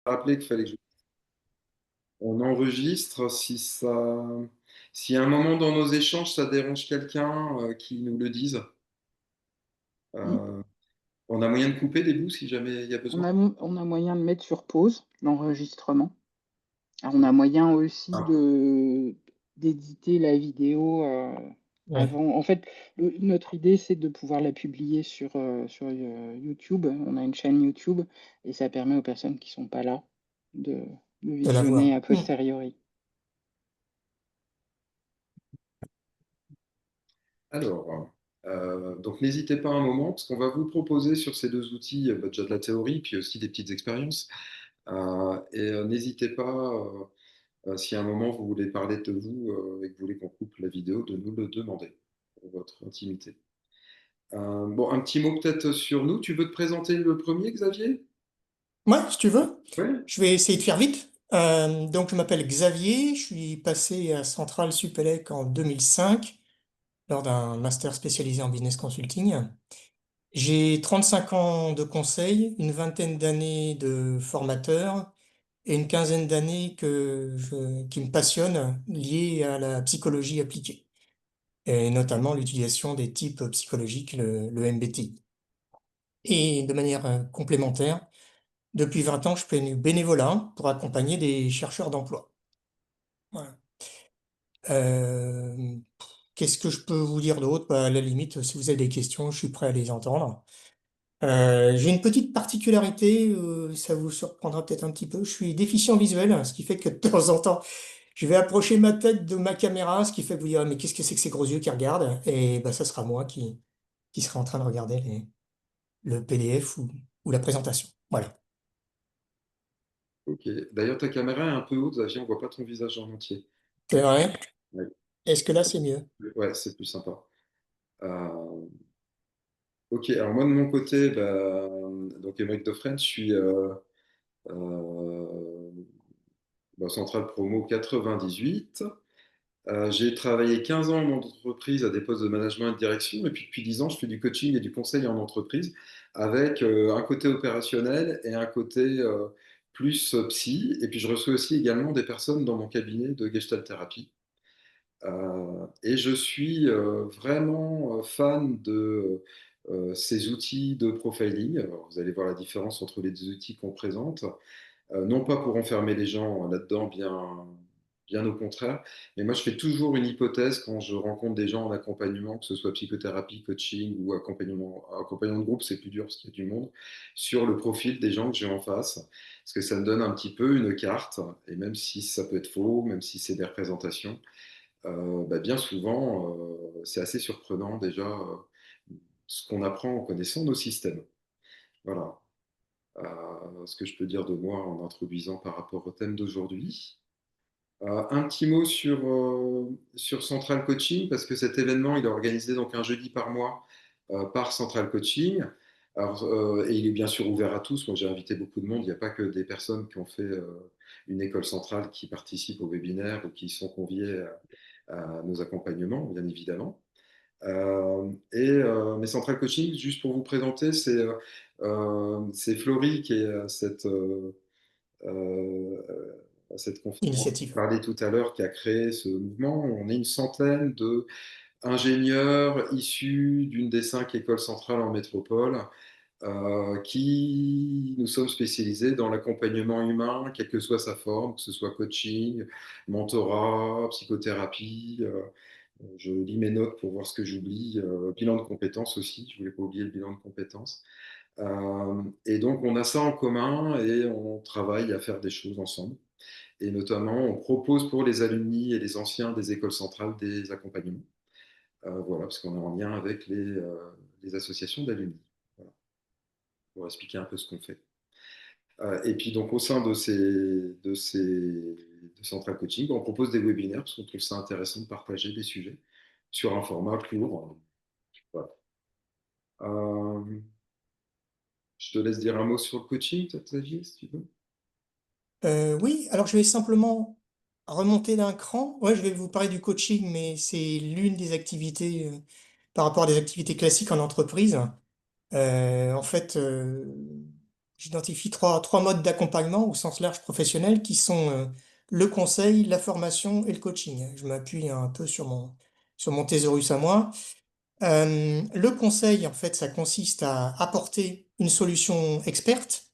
rappelé qu'il fallait que on enregistre si à un moment dans nos échanges ça dérange quelqu'un, qui nous le dise. Mm. Euh, on a moyen de couper des bouts si jamais il y a besoin. On a moyen de mettre sur pause l'enregistrement. Alors, on a moyen aussi Ah, d'éditer la vidéo Ouais, avant. En fait, notre idée, c'est de pouvoir la publier sur YouTube. On a une chaîne YouTube et ça permet aux personnes qui sont pas là de, de de la visionner voir. a posteriori. alors, donc n'hésitez pas un moment, parce qu'on va vous proposer sur ces deux outils déjà de la théorie, puis aussi des petites expériences. N'hésitez pas, si à un moment vous voulez parler de vous et que vous voulez qu'on coupe la vidéo, de nous le demander pour votre intimité. Bon, un petit mot peut-être sur nous. Tu veux te présenter le premier, Xavier? Ouais, si tu veux. Oui. Je vais essayer de faire vite. Donc, je m'appelle Xavier. Je suis passé à Centrale Supélec en 2005 lors d'un master spécialisé en business consulting. J'ai 35 ans de conseil, une vingtaine d'années de formateur et une quinzaine d'années qui me passionnent liées à la psychologie appliquée, et notamment l'utilisation des types psychologiques, le MBTI. Et de manière complémentaire, depuis 20 ans, je fais du bénévolat pour accompagner des chercheurs d'emploi. Voilà. Euh, Qu'est-ce que je peux vous dire d'autre? Bah, à la limite, si vous avez des questions, je suis prêt à les entendre. J'ai une petite particularité, ça vous surprendra peut-être un petit peu. Je suis déficient visuel, ce qui fait que de temps en temps, je vais approcher ma tête de ma caméra, ce qui fait que vous direz, mais qu'est-ce que c'est que ces gros yeux qui regardent? Et bah, ça sera moi qui sera en train de regarder le PDF ou la présentation. Voilà. Ok. D'ailleurs, ta caméra est un peu haute, Xavier, on voit pas ton visage en entier. C'est vrai? Ouais, Est-ce que là, c'est mieux? ouais, c'est plus sympa. Euh, ok, alors moi de mon côté, bah, donc Émeric Defresne, je suis euh, Centrale Promo 98. J'ai travaillé 15 ans en entreprise à des postes de management et de direction, et puis depuis 10 ans, je fais du coaching et du conseil en entreprise avec un côté opérationnel et un côté plus psy. Et puis je reçois aussi également des personnes dans mon cabinet de Gestalt thérapie. Et je suis vraiment fan de ces outils de profiling. Alors, vous allez voir la différence entre les deux outils qu'on présente. Non pas pour enfermer les gens là-dedans, bien au contraire, mais moi je fais toujours une hypothèse quand je rencontre des gens en accompagnement, que ce soit psychothérapie, coaching ou accompagnement de groupe, c'est plus dur parce qu'il y a du monde, sur le profil des gens que j'ai en face, parce que ça me donne un petit peu une carte, et même si ça peut être faux, même si c'est des représentations, bah, bien souvent c'est assez surprenant déjà ce qu'on apprend en connaissant nos systèmes. Voilà ce que je peux dire de moi en introduisant par rapport au thème d'aujourd'hui. Un petit mot sur Central Coaching, parce que cet événement, il est organisé donc un jeudi par mois par Central Coaching. Alors, et il est bien sûr ouvert à tous. Moi, j'ai invité beaucoup de monde. Il n'y a pas que des personnes qui ont fait une école centrale qui participent au webinaire ou qui sont conviées à nos accompagnements, bien évidemment. Mais Central Coaching, juste pour vous présenter, c'est Florie qui est à cette conférence dont je Initiative. parlais tout à l'heure, qui a créé ce mouvement. On est une centaine d'ingénieurs issus d'une des 5 écoles centrales en métropole qui nous sommes spécialisés dans l'accompagnement humain, quelle que soit sa forme, que ce soit coaching, mentorat, psychothérapie. Je lis mes notes pour voir ce que j'oublie. Bilan de compétences aussi, je ne voulais pas oublier le bilan de compétences. Et donc, on a ça en commun et on travaille à faire des choses ensemble. Et notamment, on propose pour les alumni et les anciens des écoles centrales des accompagnements. Voilà, parce qu'on est en lien avec les associations d'alumni. Voilà, pour expliquer un peu ce qu'on fait. Et puis, donc, au sein de Central Coaching, on propose des webinaires parce qu'on trouve ça intéressant de partager des sujets sur un format court. Voilà. Euh, je te laisse dire un mot sur le coaching, Xavier, si tu veux. Oui, alors je vais simplement remonter d'un cran. Ouais, je vais vous parler du coaching, mais c'est l'une des activités par rapport à des activités classiques en entreprise. En fait, j'identifie trois modes d'accompagnement au sens large professionnel qui sont le conseil, la formation et le coaching. Je m'appuie un peu sur mon thésaurus à moi. Le conseil, en fait, ça consiste à apporter une solution experte.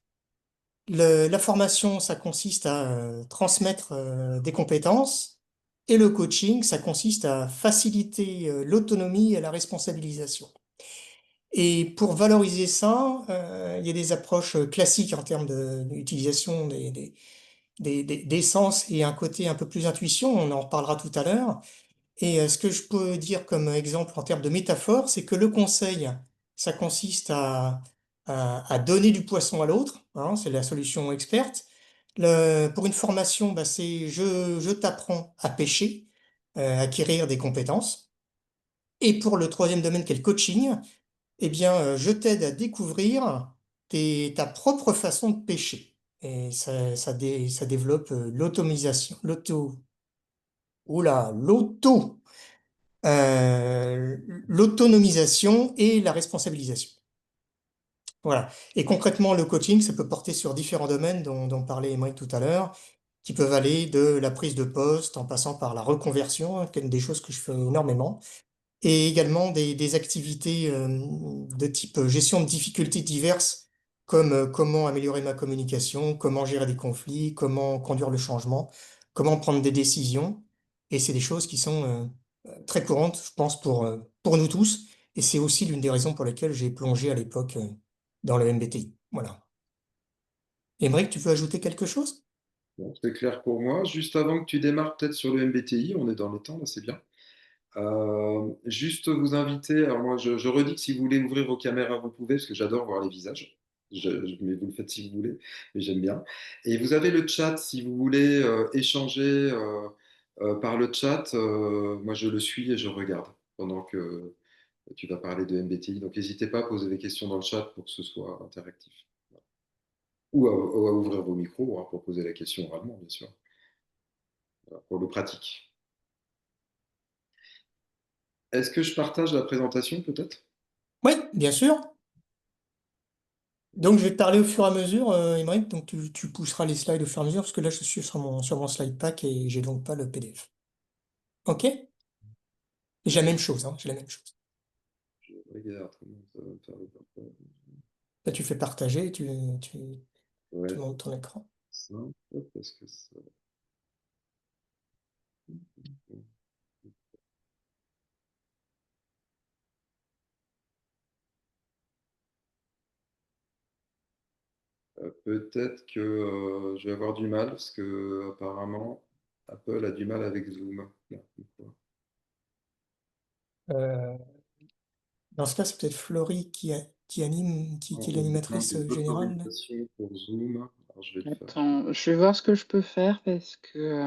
La formation, ça consiste à transmettre des compétences. Et le coaching, ça consiste à faciliter l'autonomie et la responsabilisation. Et pour valoriser ça, il y a des approches classiques en termes d'utilisation des sens et un côté un peu plus intuition, on en reparlera tout à l'heure. Et ce que je peux dire comme exemple en termes de métaphore, c'est que le conseil, ça consiste à donner du poisson à l'autre, hein, c'est la solution experte. Pour une formation, bah, c'est je t'apprends à pêcher, acquérir des compétences. Et pour le troisième domaine qui est le coaching, eh bien, je t'aide à découvrir ta propre façon de pêcher. Et ça développe l'automisation, oula, l'autonomisation et la responsabilisation. Voilà. Et concrètement, le coaching, ça peut porter sur différents domaines dont parlait Émeric tout à l'heure, qui peuvent aller de la prise de poste en passant par la reconversion, hein, qui est une des choses que je fais énormément, et également des activités de type gestion de difficultés diverses, comme comment améliorer ma communication, comment gérer des conflits, comment conduire le changement, comment prendre des décisions. Et c'est des choses qui sont très courantes, je pense, pour nous tous. Et c'est aussi l'une des raisons pour lesquelles j'ai plongé à l'époque dans le MBTI. Voilà. Émeric, tu veux ajouter quelque chose? Bon, c'est clair pour moi. Juste avant que tu démarres peut-être sur le MBTI, on est dans les temps, là, c'est bien. Juste vous inviter, alors moi je redis que si vous voulez ouvrir vos caméras, vous pouvez, parce que j'adore voir les visages. Mais vous le faites si vous voulez, mais j'aime bien. Et vous avez le chat si vous voulez échanger par le chat. Moi je le suis et je regarde pendant que tu vas parler de MBTI. Donc n'hésitez pas à poser des questions dans le chat pour que ce soit interactif. Ou à ouvrir vos micros hein, pour poser la question oralement, bien sûr, voilà, pour le pratique. Est-ce que je partage la présentation peut-être? Oui, bien sûr. Donc, je vais te parler au fur et à mesure, Émeric. Donc, tu pousseras les slides au fur et à mesure, parce que là, je suis sur mon slide pack et j'ai donc pas le PDF. OK? Et j'ai la même chose, hein, j'ai la même chose. Je regarde comment ça va me faire le partage. Là, tu fais partager, tu Ouais, montes ton écran. simple, parce que ça... Peut-être que je vais avoir du mal, parce que apparemment, Apple a du mal avec Zoom. Là, Euh, Dans ce cas, c'est peut-être Florie qui anime, qui est on me demande l'animatrice des générale, là. autorisations pour Zoom. Alors, je vais le faire. Attends, je vais voir ce que je peux faire parce que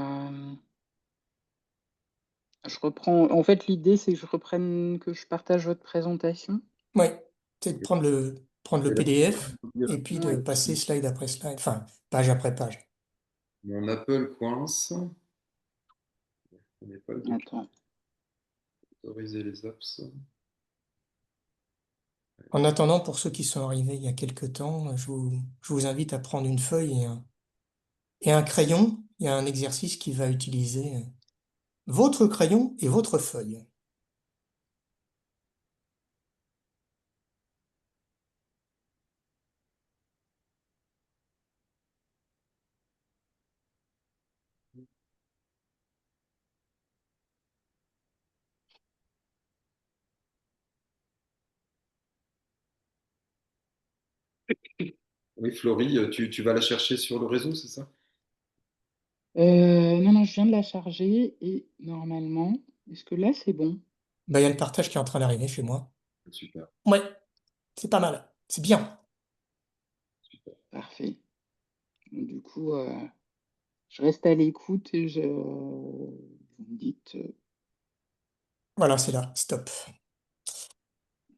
je reprends. En fait, l'idée, c'est que que je partage votre présentation. Oui, c'est de Ok. prendre le Et là, PDF je vais et dire, puis de Oui. passer slide après slide, enfin, page après page. mon Apple coince. On n'est pas le document. Attends. Autoriser les apps. En attendant, pour ceux qui sont arrivés il y a quelque temps, je vous invite à prendre une feuille et un crayon. Il y a un exercice qui va utiliser votre crayon et votre feuille. Oui, Florie, tu vas la chercher sur le réseau, c'est ça? Non, non, je viens de la charger et normalement, est-ce que là, c'est bon? Ben, il y a le partage qui est en train d'arriver chez moi. Super, Ouais, c'est pas mal. C'est bien. super. Parfait. Du coup, je reste à l'écoute et vous me dites. Voilà, c'est là. Stop.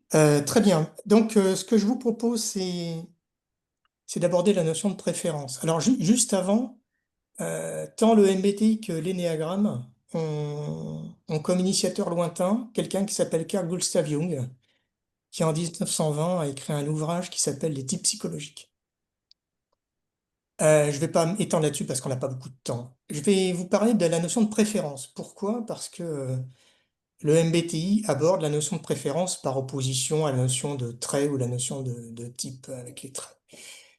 Très bien. Donc, ce que je vous propose, c'est d'aborder la notion de préférence. Alors, juste avant, tant le MBTI que l'énéagramme ont comme initiateur lointain quelqu'un qui s'appelle Carl Gustav Jung, qui en 1920 a écrit un ouvrage qui s'appelle Les types psychologiques. Je ne vais pas m'étendre là-dessus parce qu'on n'a pas beaucoup de temps. Je vais vous parler de la notion de préférence. Pourquoi? Parce que le MBTI aborde la notion de préférence par opposition à la notion de trait ou la notion de type avec les traits.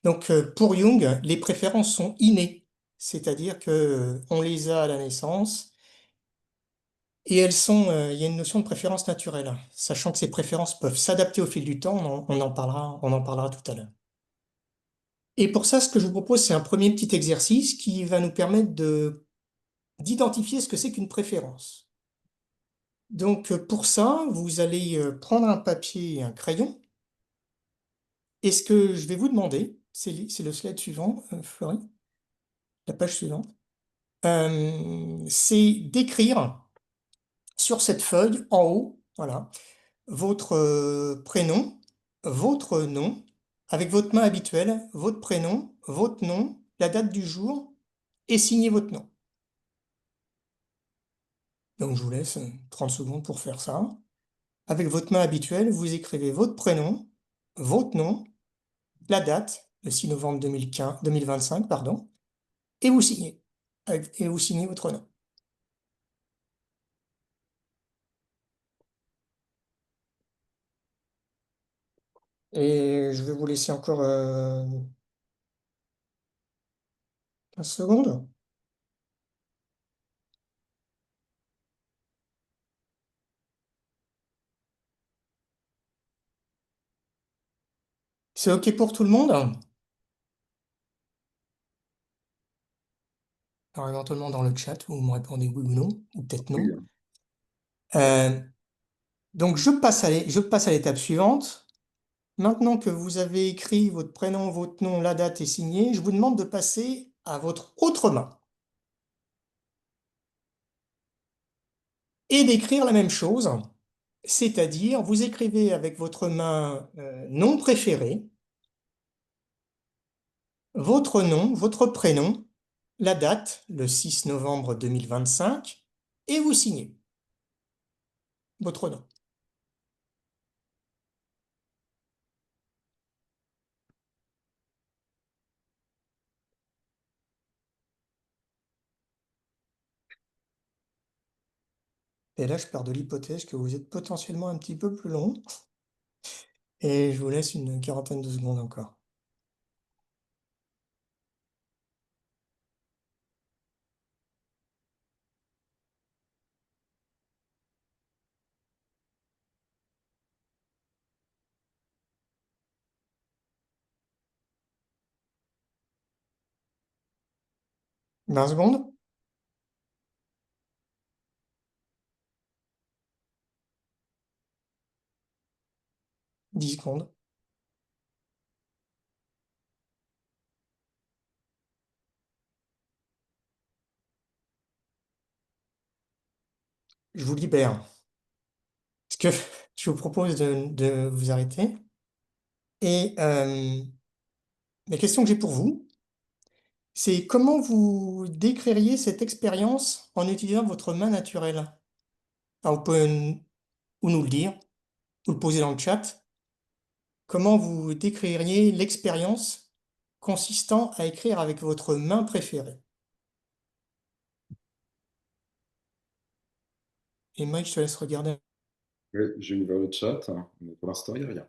Donc, pour Jung, les préférences sont innées, c'est-à-dire que on les a à la naissance et il y a une notion de préférence naturelle, sachant que ces préférences peuvent s'adapter au fil du temps. On en parlera tout à l'heure. Et pour ça, ce que je vous propose, c'est un premier petit exercice qui va nous permettre d'identifier ce que c'est qu'une préférence. Donc, pour ça, vous allez prendre un papier et un crayon. Et ce que je vais vous demander, c'est le slide suivant, Florie, la page suivante, c'est d'écrire sur cette feuille en haut, voilà, votre prénom, votre nom, avec votre main habituelle, votre prénom, votre nom, la date du jour et signer votre nom. Donc, je vous laisse 30 secondes pour faire ça. Avec votre main habituelle, vous écrivez votre prénom, votre nom, la date, le 6 novembre 2025, pardon, et vous signez. Et vous signez votre nom. Et je vais vous laisser encore 15 secondes. C'est OK pour tout le monde? Alors, éventuellement dans le chat, vous me répondez oui ou non, ou peut-être Oui, non. hein. Euh, donc, je passe à l'étape suivante. Maintenant que vous avez écrit votre prénom, votre nom, la date et signé, je vous demande de passer à votre autre main et d'écrire la même chose. C'est-à-dire, vous écrivez avec votre main nom préféré, votre nom, votre prénom, la date, le 6 novembre 2025, et vous signez votre nom. Et là, je pars de l'hypothèse que vous êtes potentiellement un petit peu plus long, et je vous laisse une quarantaine de secondes encore. « 20 secondes? 10 secondes. Je vous libère. Ce que je vous propose de vous arrêter. Et la question que j'ai pour vous, c'est comment vous décririez cette expérience en utilisant votre main naturelle? Alors, vous pouvez ou nous le dire, ou le poser dans le chat. Comment vous décririez l'expérience consistant à écrire avec votre main préférée? Et Mike, je te laisse regarder. Oui, j'ai ouvert le chat, hein, mais pour l'instant, il n'y a rien.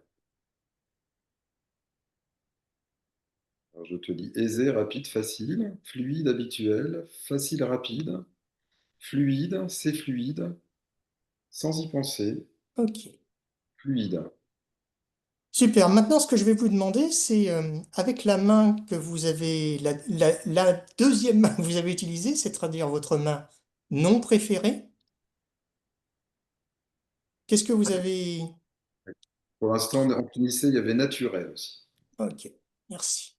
Alors, je te dis aisé, rapide, facile, fluide, habituel, facile, rapide, fluide, c'est fluide, sans y penser, Ok. fluide. Super. Maintenant, ce que je vais vous demander, c'est avec la main que vous avez, la deuxième main que vous avez utilisée, c'est-à-dire votre main non préférée, qu'est-ce que vous avez... Pour l'instant, en finissait, il y avait naturel aussi. Ok, merci.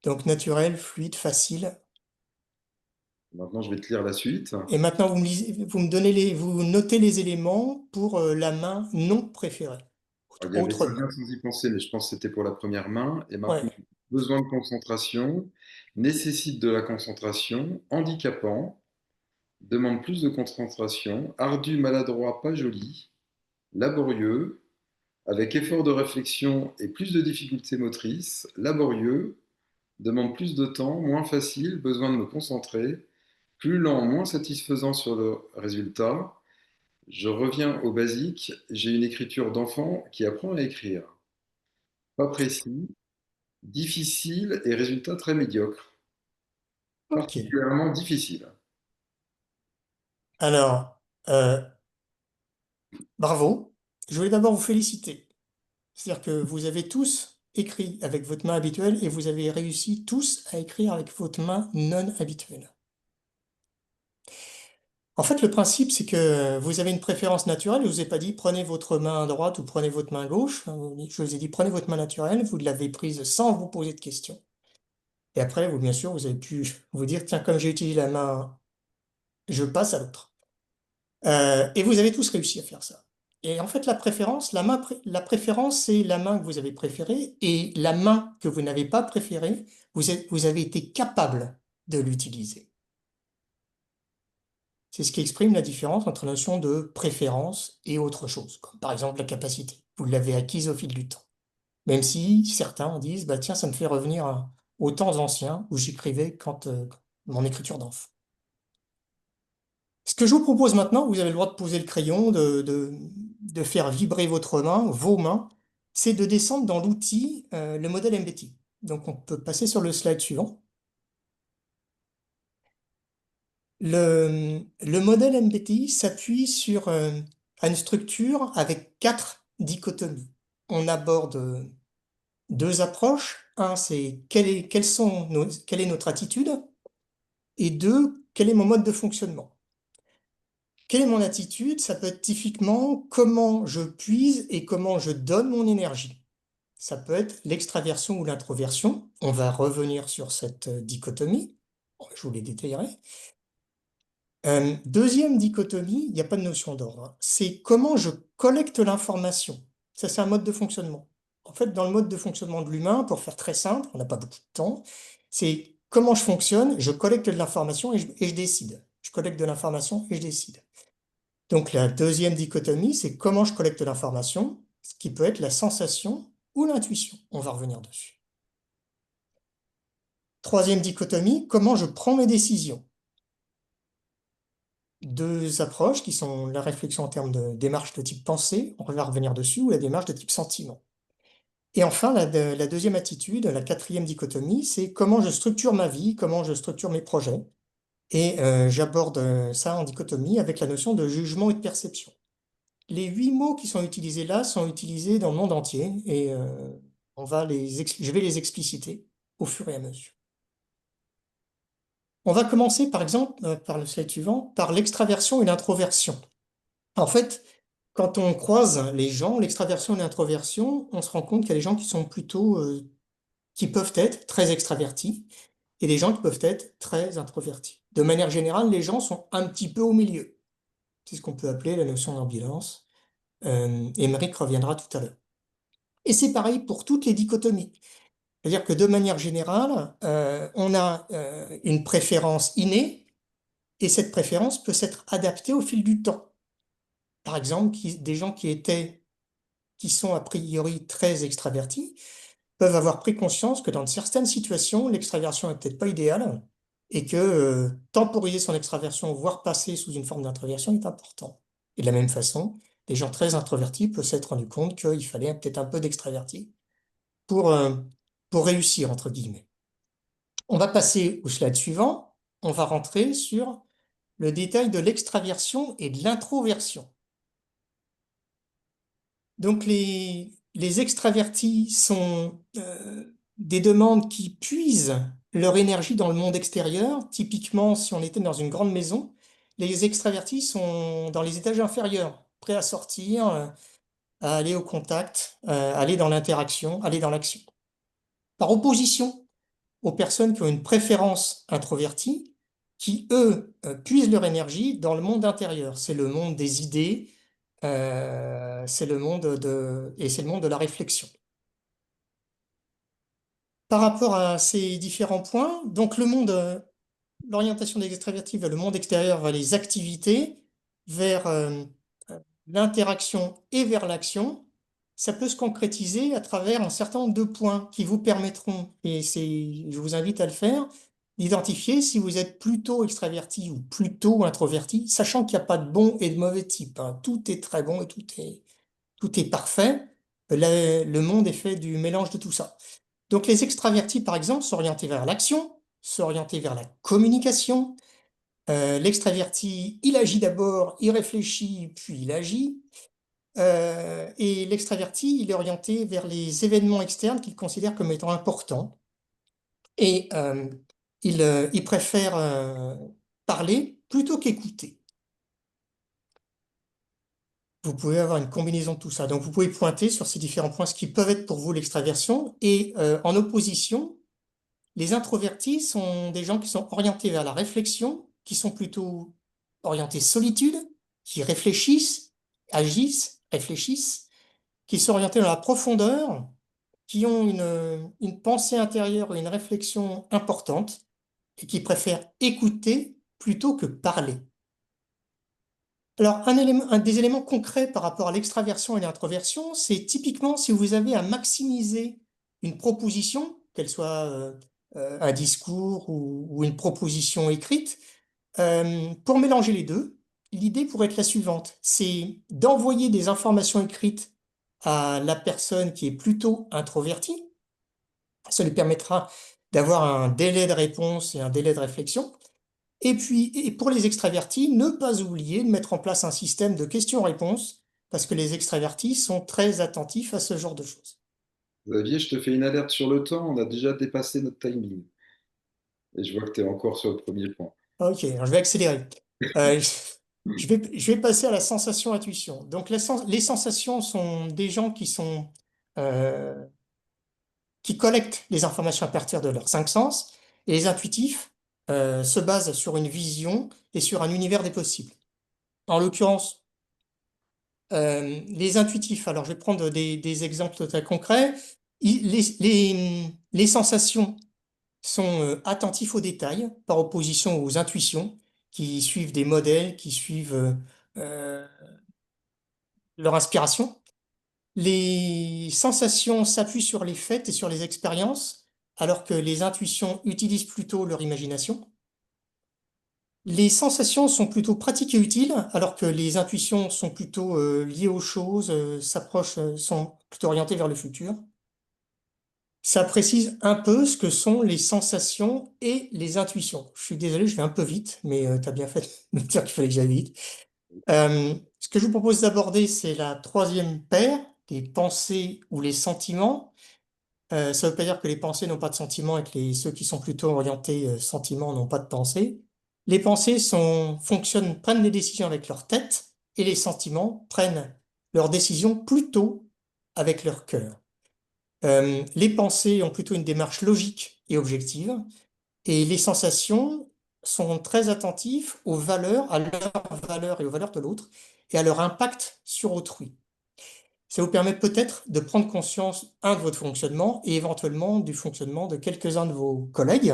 Donc naturel, fluide, facile. Maintenant, je vais te lire la suite. Et maintenant, vous me donnez vous notez les éléments pour la main non préférée. Alors, il y avait Autre ça main. bien sans y penser, mais je pense que c'était pour la première main. Et Ouais. maintenant, besoin de concentration, nécessite de la concentration, handicapant, demande plus de concentration, ardu, maladroit, pas joli, laborieux, avec effort de réflexion et plus de difficultés motrices, laborieux, demande plus de temps, moins facile, besoin de me concentrer, plus lent, moins satisfaisant sur le résultat. Je reviens au basique, j'ai une écriture d'enfant qui apprend à écrire. Pas précis, difficile et résultat très médiocre. Ok. Particulièrement difficile. Alors, bravo. Je voulais d'abord vous féliciter. C'est-à-dire que vous avez tous écrit avec votre main habituelle et vous avez réussi tous à écrire avec votre main non habituelle. En fait, le principe, c'est que vous avez une préférence naturelle. Je vous ai pas dit prenez votre main droite ou prenez votre main gauche. Je vous ai dit prenez votre main naturelle. Vous l'avez prise sans vous poser de questions. Et après, vous, bien sûr, vous avez pu vous dire tiens, comme j'ai utilisé la main, je passe à l'autre. Et vous avez tous réussi à faire ça. Et en fait, la préférence, la préférence, c'est la main que vous avez préférée et la main que vous n'avez pas préférée, vous avez été capable de l'utiliser. C'est ce qui exprime la différence entre la notion de préférence et autre chose, comme par exemple la capacité. Vous l'avez acquise au fil du temps. Même si certains disent, bah tiens, ça me fait revenir aux temps anciens où j'écrivais quand mon écriture d'enfant. Ce que je vous propose maintenant, vous avez le droit de poser le crayon, de faire vibrer votre main, vos mains, c'est de descendre dans l'outil, le modèle MBTI. Donc on peut passer sur le slide suivant. Le modèle MBTI s'appuie sur une structure avec 4 dichotomies. On aborde deux approches. Un, c'est quelle est notre attitude? Et deux, quel est mon mode de fonctionnement? Quelle est mon attitude? Ça peut être typiquement comment je puise et comment je donne mon énergie. Ça peut être l'extraversion ou l'introversion. On va revenir sur cette dichotomie. Je vous les détaillerai. Deuxième dichotomie, il n'y a pas de notion d'ordre, hein. C'est comment je collecte l'information. Ça, c'est un mode de fonctionnement. En fait, dans le mode de fonctionnement de l'humain, pour faire très simple, on n'a pas beaucoup de temps, c'est comment je fonctionne, je collecte de l'information et je décide. Je collecte de l'information et je décide. Donc la deuxième dichotomie, c'est comment je collecte l'information, ce qui peut être la sensation ou l'intuition. On va revenir dessus. Troisième dichotomie, comment je prends mes décisions. Deux approches qui sont la réflexion en termes de démarche de type pensée, on va revenir dessus, ou la démarche de type sentiment. Et enfin, la deuxième attitude, la quatrième dichotomie, c'est comment je structure ma vie, comment je structure mes projets. Et j'aborde ça en dichotomie avec la notion de jugement et de perception. Les 8 mots qui sont utilisés là sont utilisés dans le monde entier et je vais les expliciter au fur et à mesure. On va commencer par exemple, par le slide suivant, par l'extraversion et l'introversion. En fait, quand on croise les gens, l'extraversion et l'introversion, on se rend compte qu'il y a des gens qui sont plutôt, qui peuvent être très extravertis et des gens qui peuvent être très introvertis. De manière générale, les gens sont un petit peu au milieu. C'est ce qu'on peut appeler la notion d'ambivalence. Émeric reviendra tout à l'heure. Et c'est pareil pour toutes les dichotomies. C'est-à-dire que de manière générale, on a une préférence innée et cette préférence peut s'être adaptée au fil du temps. Par exemple, des gens qui sont a priori très extravertis peuvent avoir pris conscience que dans certaines situations, l'extraversion n'est peut-être pas idéale et que temporiser son extraversion, voire passer sous une forme d'introversion est important. Et de la même façon, des gens très introvertis peuvent s'être rendus compte qu'il fallait peut-être un peu d'extraverti pour, euh, pour réussir, entre guillemets. On va passer au slide suivant. On va rentrer sur le détail de l'extraversion et de l'introversion. Donc les extravertis sont des demandes qui puisent leur énergie dans le monde extérieur. Typiquement, si on était dans une grande maison, les extravertis sont dans les étages inférieurs, prêts à sortir, à aller au contact, aller dans l'interaction, aller dans l'action. Par opposition aux personnes qui ont une préférence introvertie, qui, eux, puisent leur énergie dans le monde intérieur. C'est le monde des idées, c'est le monde et c'est le monde de la réflexion. Par rapport à ces différents points, donc l'orientation des extravertis vers le monde extérieur, vers les activités, vers l'interaction et vers l'action. ça peut se concrétiser à travers un certain nombre de points qui vous permettront, et je vous invite à le faire, d'identifier si vous êtes plutôt extraverti ou plutôt introverti, sachant qu'il n'y a pas de bon et de mauvais type, hein. Tout est très bon et tout est parfait. Le monde est fait du mélange de tout ça. Donc les extravertis, par exemple, s'orienter vers l'action, s'orienter vers la communication. L'extraverti, il agit d'abord, il réfléchit, puis il agit. Et l'extraverti, il est orienté vers les événements externes qu'il considère comme étant importants. Et il préfère parler plutôt qu'écouter. Vous pouvez avoir une combinaison de tout ça. Donc, vous pouvez pointer sur ces différents points ce qui peuvent être pour vous l'extraversion. Et en opposition, les introvertis sont des gens qui sont orientés vers la réflexion, qui sont plutôt orientés solitude, qui réfléchissent, agissent, réfléchissent, qui sont orientés dans la profondeur, qui ont une pensée intérieure et une réflexion importante et qui préfèrent écouter plutôt que parler. Alors, un des éléments concrets par rapport à l'extraversion et l'introversion, c'est typiquement si vous avez à maximiser une proposition, qu'elle soit un discours ou une proposition écrite, pour mélanger les deux, l'idée pourrait être la suivante, c'est d'envoyer des informations écrites à la personne qui est plutôt introvertie. Ça lui permettra d'avoir un délai de réponse et un délai de réflexion. Et puis, et pour les extravertis, ne pas oublier de mettre en place un système de questions-réponses, parce que les extravertis sont très attentifs à ce genre de choses. Xavier, je te fais une alerte sur le temps, on a déjà dépassé notre timing. Et je vois que tu es encore sur le premier point. Ok, alors je vais accélérer. Euh, je vais passer à la sensation-intuition. Donc, les sensations sont des gens euh, qui collectent les informations à partir de leurs cinq sens, et les intuitifs se basent sur une vision et sur un univers des possibles. En l'occurrence, les intuitifs, alors je vais prendre des exemples très concrets. Les sensations sont attentifs aux détails par opposition aux intuitions qui suivent des modèles, qui suivent euh, leur inspiration. Les sensations s'appuient sur les faits et sur les expériences, alors que les intuitions utilisent plutôt leur imagination. Les sensations sont plutôt pratiques et utiles, alors que les intuitions sont plutôt liées aux choses, sont plutôt orientées vers le futur. Ça précise un peu ce que sont les sensations et les intuitions. Je suis désolé, je vais un peu vite, mais tu as bien fait de me dire qu'il fallait que j'aille vite. Ce que je vous propose d'aborder, c'est la troisième paire, les pensées ou les sentiments. Ça ne veut pas dire que les pensées n'ont pas de sentiments et que ceux qui sont plutôt orientés sentiments n'ont pas de pensée. Les pensées prennent des décisions avec leur tête et les sentiments prennent leurs décisions plutôt avec leur cœur. Les pensées ont plutôt une démarche logique et objective et les sensations sont très attentifs aux valeurs, à leurs valeurs et aux valeurs de l'autre et à leur impact sur autrui. Ça vous permet peut-être de prendre conscience, de votre fonctionnement et éventuellement du fonctionnement de quelques-uns de vos collègues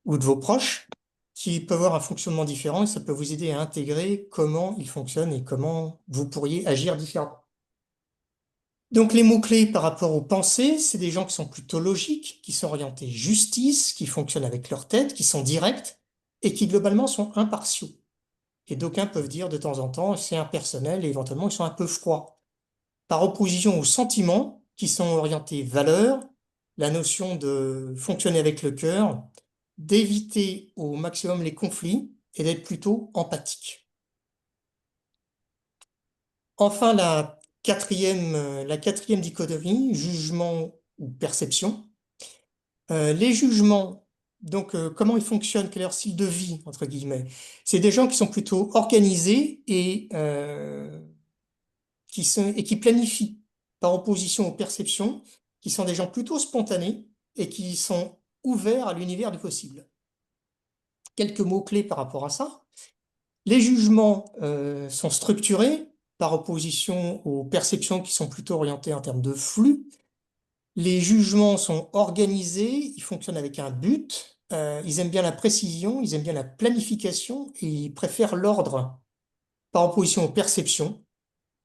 ou de vos proches qui peuvent avoir un fonctionnement différent et ça peut vous aider à intégrer comment ils fonctionnent et comment vous pourriez agir différemment. Donc les mots-clés par rapport aux pensées, c'est des gens qui sont plutôt logiques, qui sont orientés justice, qui fonctionnent avec leur tête, qui sont directs et qui globalement sont impartiaux. Et d'aucuns peuvent dire de temps en temps, c'est impersonnel et éventuellement ils sont un peu froids. Par opposition aux sentiments qui sont orientés valeurs, la notion de fonctionner avec le cœur, d'éviter au maximum les conflits et d'être plutôt empathique. Enfin, la quatrième dichotomie, jugement ou perception. Les jugements, donc comment ils fonctionnent, quel est leur style de vie, entre guillemets. C'est des gens qui sont plutôt organisés et qui planifient, par opposition aux perceptions, qui sont des gens plutôt spontanés et qui sont ouverts à l'univers du possible. Quelques mots-clés par rapport à ça. Les jugements sont structurés par opposition aux perceptions qui sont plutôt orientées en termes de flux. Les jugements sont organisés, ils fonctionnent avec un but, ils aiment bien la précision, ils aiment bien la planification et ils préfèrent l'ordre par opposition aux perceptions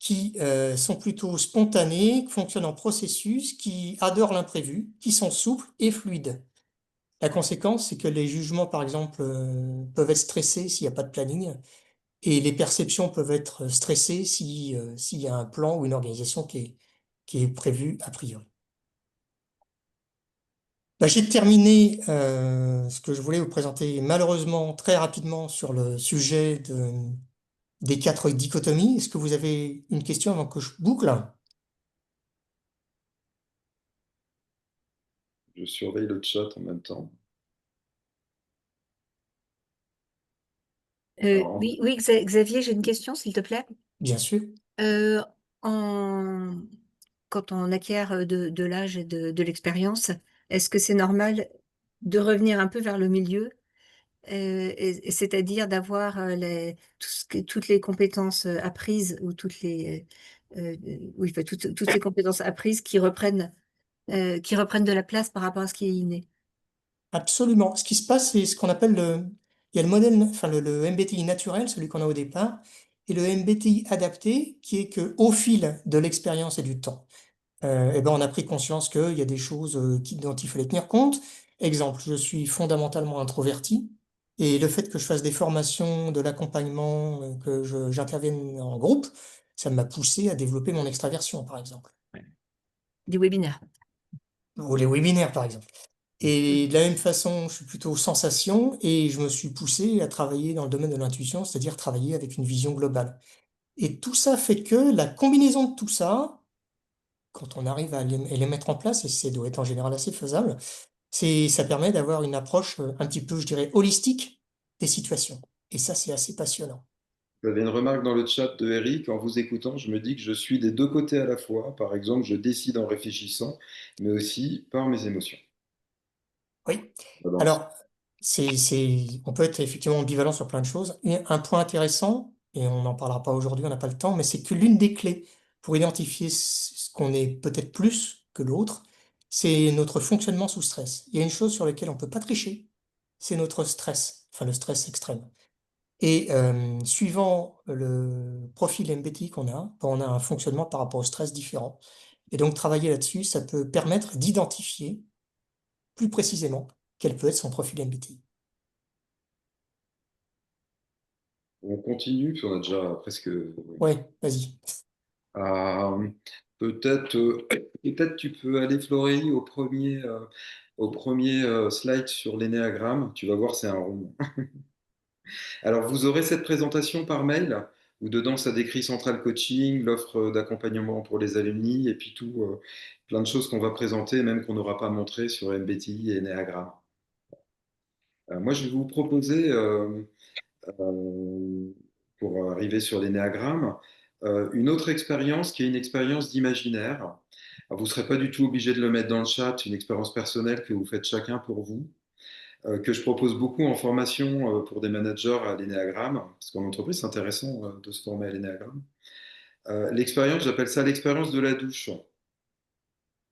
qui sont plutôt spontanés, qui fonctionnent en processus, qui adorent l'imprévu, qui sont souples et fluides. La conséquence, c'est que les jugements, par exemple, peuvent être stressés s'il n'y a pas de planning, et les perceptions peuvent être stressées s'il y a un plan ou une organisation qui est prévue a priori. Bah, j'ai terminé ce que je voulais vous présenter malheureusement très rapidement sur le sujet des quatre dichotomies. Est-ce que vous avez une question avant que je boucle? Je surveille le chat en même temps. Alors, Oui, oui, Xavier, j'ai une question, s'il te plaît. Bien sûr. Euh, en... Quand on acquiert de l'âge et de l'expérience, est-ce que c'est normal de revenir un peu vers le milieu, et c'est-à-dire d'avoir toutes les compétences apprises ou oui, enfin, toutes ces compétences apprises qui reprennent de la place par rapport à ce qui est inné? Absolument. Ce qui se passe, c'est ce qu'on appelle il y a le modèle, enfin le MBTI naturel, celui qu'on a au départ, et le MBTI adapté, qui est que au fil de l'expérience et du temps, eh ben, on a pris conscience qu'il y a des choses dont il fallait tenir compte. Exemple, je suis fondamentalement introverti, et le fait que je fasse des formations, de l'accompagnement, j'intervienne en groupe, ça m'a poussé à développer mon extraversion, par exemple. Du webinaire. Ou les webinaires, par exemple. Et de la même façon, je suis plutôt sensation et je me suis poussé à travailler dans le domaine de l'intuition, c'est-à-dire travailler avec une vision globale. Et tout ça fait que la combinaison de tout ça, quand on arrive à les mettre en place, et ça doit être en général assez faisable, ça permet d'avoir une approche un petit peu, je dirais, holistique des situations. Et ça, c'est assez passionnant. vous avez une remarque dans le chat de Eric. En vous écoutant, je me dis que je suis des deux côtés à la fois. Par exemple, je décide en réfléchissant, mais aussi par mes émotions. Oui. Pas dans le sens. Alors, on peut être effectivement ambivalent sur plein de choses. Et un point intéressant, et on n'en parlera pas aujourd'hui, on n'a pas le temps, mais c'est que l'une des clés pour identifier ce qu'on est peut-être plus que l'autre, c'est notre fonctionnement sous stress. Il y a une chose sur laquelle on peut pas tricher, c'est notre stress, enfin le stress extrême. Et suivant le profil MBTI qu'on a, ben, on a un fonctionnement par rapport au stress différent. Et donc travailler là-dessus, ça peut permettre d'identifier plus précisément quel peut être son profil MBTI. On continue, puis on a déjà presque. Ouais, vas-y. Euh, peut-être, peut-être tu peux aller, Florélie, au premier slide sur l'énéagramme. Tu vas voir, c'est un rond. Alors, vous aurez cette présentation par mail, où dedans, ça décrit Central Coaching, l'offre d'accompagnement pour les alumni, et puis tout, plein de choses qu'on va présenter, même qu'on n'aura pas montré sur MBTI et Enneagramme. Moi, je vais vous proposer, euh, pour arriver sur l'énéagramme, une autre expérience qui est une expérience d'imaginaire. Alors, vous ne serez pas du tout obligé de le mettre dans le chat, une expérience personnelle que vous faites chacun pour vous, que je propose beaucoup en formation pour des managers à l'énéagramme, parce qu'en entreprise, c'est intéressant de se former à l'énéagramme. L'expérience, j'appelle ça l'expérience de la douche.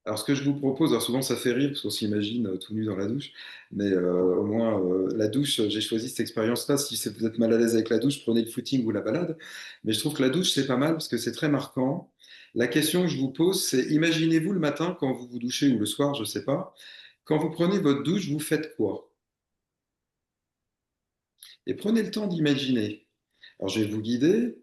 Alors, ce que je vous propose, alors souvent ça fait rire parce qu'on s'imagine tout nu dans la douche, mais au moins la douche, j'ai choisi cette expérience-là. Si vous êtes mal à l'aise avec la douche, prenez le footing ou la balade. Mais je trouve que la douche, c'est pas mal parce que c'est très marquant. La question que je vous pose, c'est imaginez-vous le matin quand vous vous douchez ou le soir, je sais pas, quand vous prenez votre douche, vous faites quoi? Et prenez le temps d'imaginer. Alors, je vais vous guider.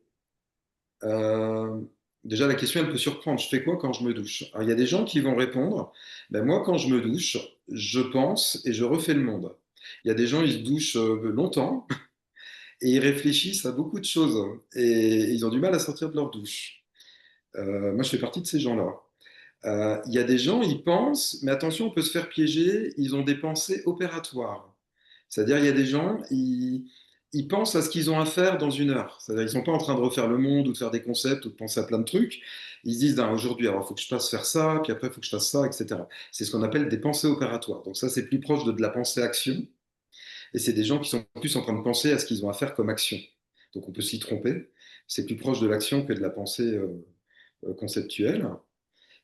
Euh, Déjà, la question, elle peut surprendre. Je fais quoi quand je me douche? Alors, il y a des gens qui vont répondre, ben, moi, quand je me douche, je pense et je refais le monde. Il y a des gens, ils se douchent longtemps et ils réfléchissent à beaucoup de choses et ils ont du mal à sortir de leur douche. Moi, je fais partie de ces gens-là. Il y a des gens, ils pensent, mais attention, on peut se faire piéger, ils ont des pensées opératoires. C'est-à-dire, il y a des gens, ils pensent à ce qu'ils ont à faire dans une heure. C'est-à-dire, ils ne sont pas en train de refaire le monde ou de faire des concepts ou de penser à plein de trucs. Ils se disent, ah, aujourd'hui, alors il faut que je fasse faire ça, puis après, il faut que je fasse ça, etc. C'est ce qu'on appelle des pensées opératoires. Donc ça, c'est plus proche de la pensée-action. Et c'est des gens qui sont plus en train de penser à ce qu'ils ont à faire comme action. Donc on peut s'y tromper. C'est plus proche de l'action que de la pensée conceptuelle.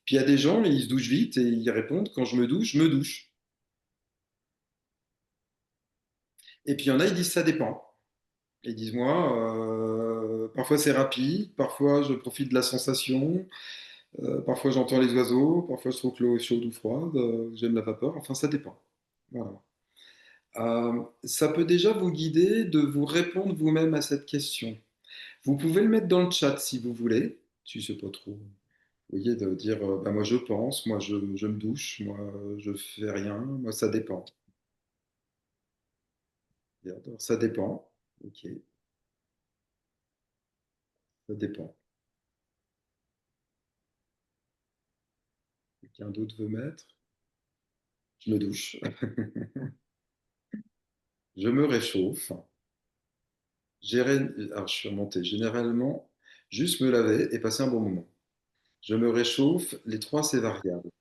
Puis il y a des gens, ils se douchent vite et ils répondent, quand je me douche, je me douche. Et puis il y en a, ils disent, ça dépend. Ils disent, moi, Parfois c'est rapide, parfois je profite de la sensation, parfois j'entends les oiseaux, parfois je trouve que l'eau est chaude ou froide, j'aime la vapeur, enfin ça dépend. Voilà. Ça peut déjà vous guider de vous répondre vous-même à cette question. Vous pouvez le mettre dans le chat si vous voulez, si c'est pas trop. Vous voyez, de dire, bah, moi je pense, moi je me douche, moi je fais rien, moi ça dépend. Regarde, alors, ça dépend. Ok, ça dépend. Quelqu'un d'autre veut mettre? Je me douche. Je me réchauffe. Alors, je suis remonté. Généralement, juste me laver et passer un bon moment. Je me réchauffe. Les trois, c'est variable.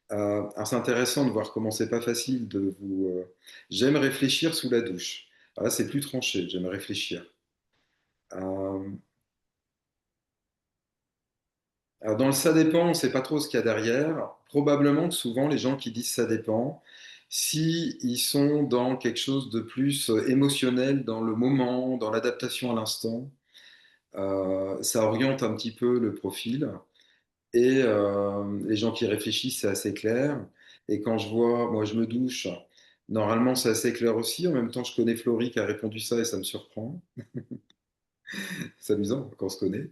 Alors, c'est intéressant de voir comment c'est pas facile de vous. J'aime réfléchir sous la douche. Alors là, c'est plus tranché. J'aime réfléchir. Euh, Alors, dans le ça dépend, on ne sait pas trop ce qu'il y a derrière. Probablement que souvent, les gens qui disent ça dépend, si ils sont dans quelque chose de plus émotionnel, dans le moment, dans l'adaptation à l'instant, ça oriente un petit peu le profil. Et les gens qui réfléchissent, c'est assez clair. Et quand je vois, moi, je me douche, normalement, c'est assez clair aussi. En même temps, je connais Florie qui a répondu ça et ça me surprend. C'est amusant quand on se connaît.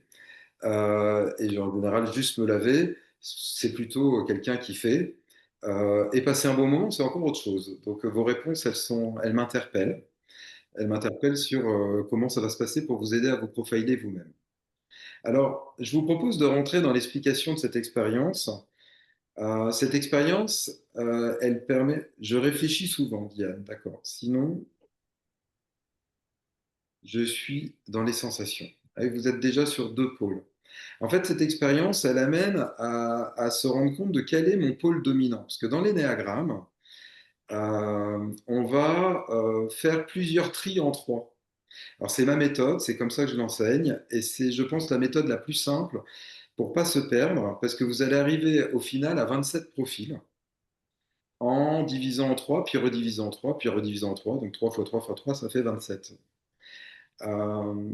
Et en général, juste me laver, c'est plutôt quelqu'un qui fait. Et passer un bon moment, c'est encore autre chose. Donc vos réponses, elles m'interpellent. Elles m'interpellent sur comment ça va se passer pour vous aider à vous profiler vous-même. Alors, je vous propose de rentrer dans l'explication de cette expérience. Cette expérience, elle permet. Je réfléchis souvent, Diane, d'accord. Sinon, je suis dans les sensations. Et vous êtes déjà sur deux pôles. En fait, cette expérience, elle amène à se rendre compte de quel est mon pôle dominant. Parce que dans l'énéagramme, on va faire plusieurs tris en trois. Alors, c'est ma méthode, c'est comme ça que je l'enseigne, et c'est, je pense, la méthode la plus simple pour pas se perdre, parce que vous allez arriver au final à 27 profils en divisant en 3, puis redivisant en 3, puis redivisant en 3. Donc 3 fois 3 fois 3, ça fait 27. Euh,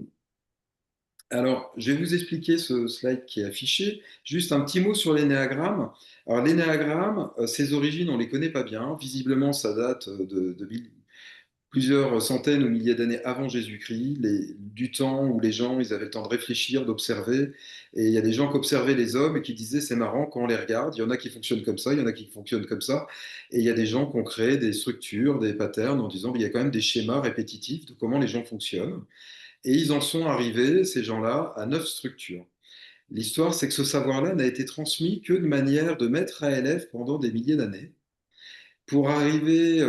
Alors, je vais vous expliquer ce slide qui est affiché. Juste un petit mot sur l'énéagramme. Alors, l'énéagramme, ses origines, on ne les connaît pas bien. Visiblement, ça date de plusieurs centaines ou milliers d'années avant Jésus-Christ, du temps où les gens ils avaient le temps de réfléchir, d'observer. Et il y a des gens qui observaient les hommes et qui disaient c'est marrant quand on les regarde. Il y en a qui fonctionnent comme ça, il y en a qui fonctionnent comme ça. Et il y a des gens qui ont créé des structures, des patterns en disant il y a quand même des schémas répétitifs de comment les gens fonctionnent. Et ils en sont arrivés, ces gens-là, à 9 structures. L'histoire, c'est que ce savoir-là n'a été transmis que de manière de maître à élève pendant des milliers d'années, pour arriver,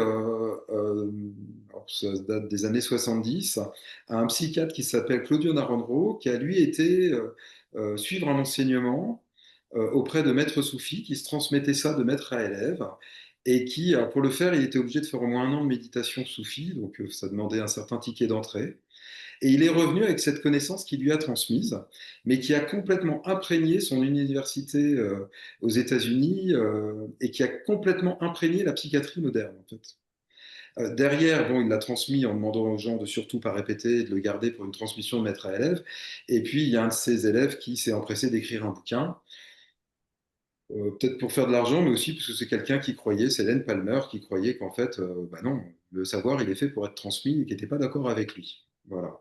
ça date des années 70, à un psychiatre qui s'appelle Claudio Naranjo, qui a lui été suivre un enseignement auprès de maîtres soufis, qui se transmettait ça de maître à élève, et qui, alors pour le faire, il était obligé de faire au moins un an de méditation soufie, donc ça demandait un certain ticket d'entrée. Et il est revenu avec cette connaissance qu'il lui a transmise, mais qui a complètement imprégné son université aux États-Unis et qui a complètement imprégné la psychiatrie moderne, en fait. Derrière, bon, il l'a transmis en demandant aux gens de surtout pas répéter, de le garder pour une transmission de maître à élève. Et puis, il y a un de ses élèves qui s'est empressé d'écrire un bouquin, peut-être pour faire de l'argent, mais aussi parce que c'est quelqu'un qui croyait, c'est Hélène Palmer, qui croyait qu'en fait, bah non, le savoir, il est fait pour être transmis et qui n'était pas d'accord avec lui. Voilà.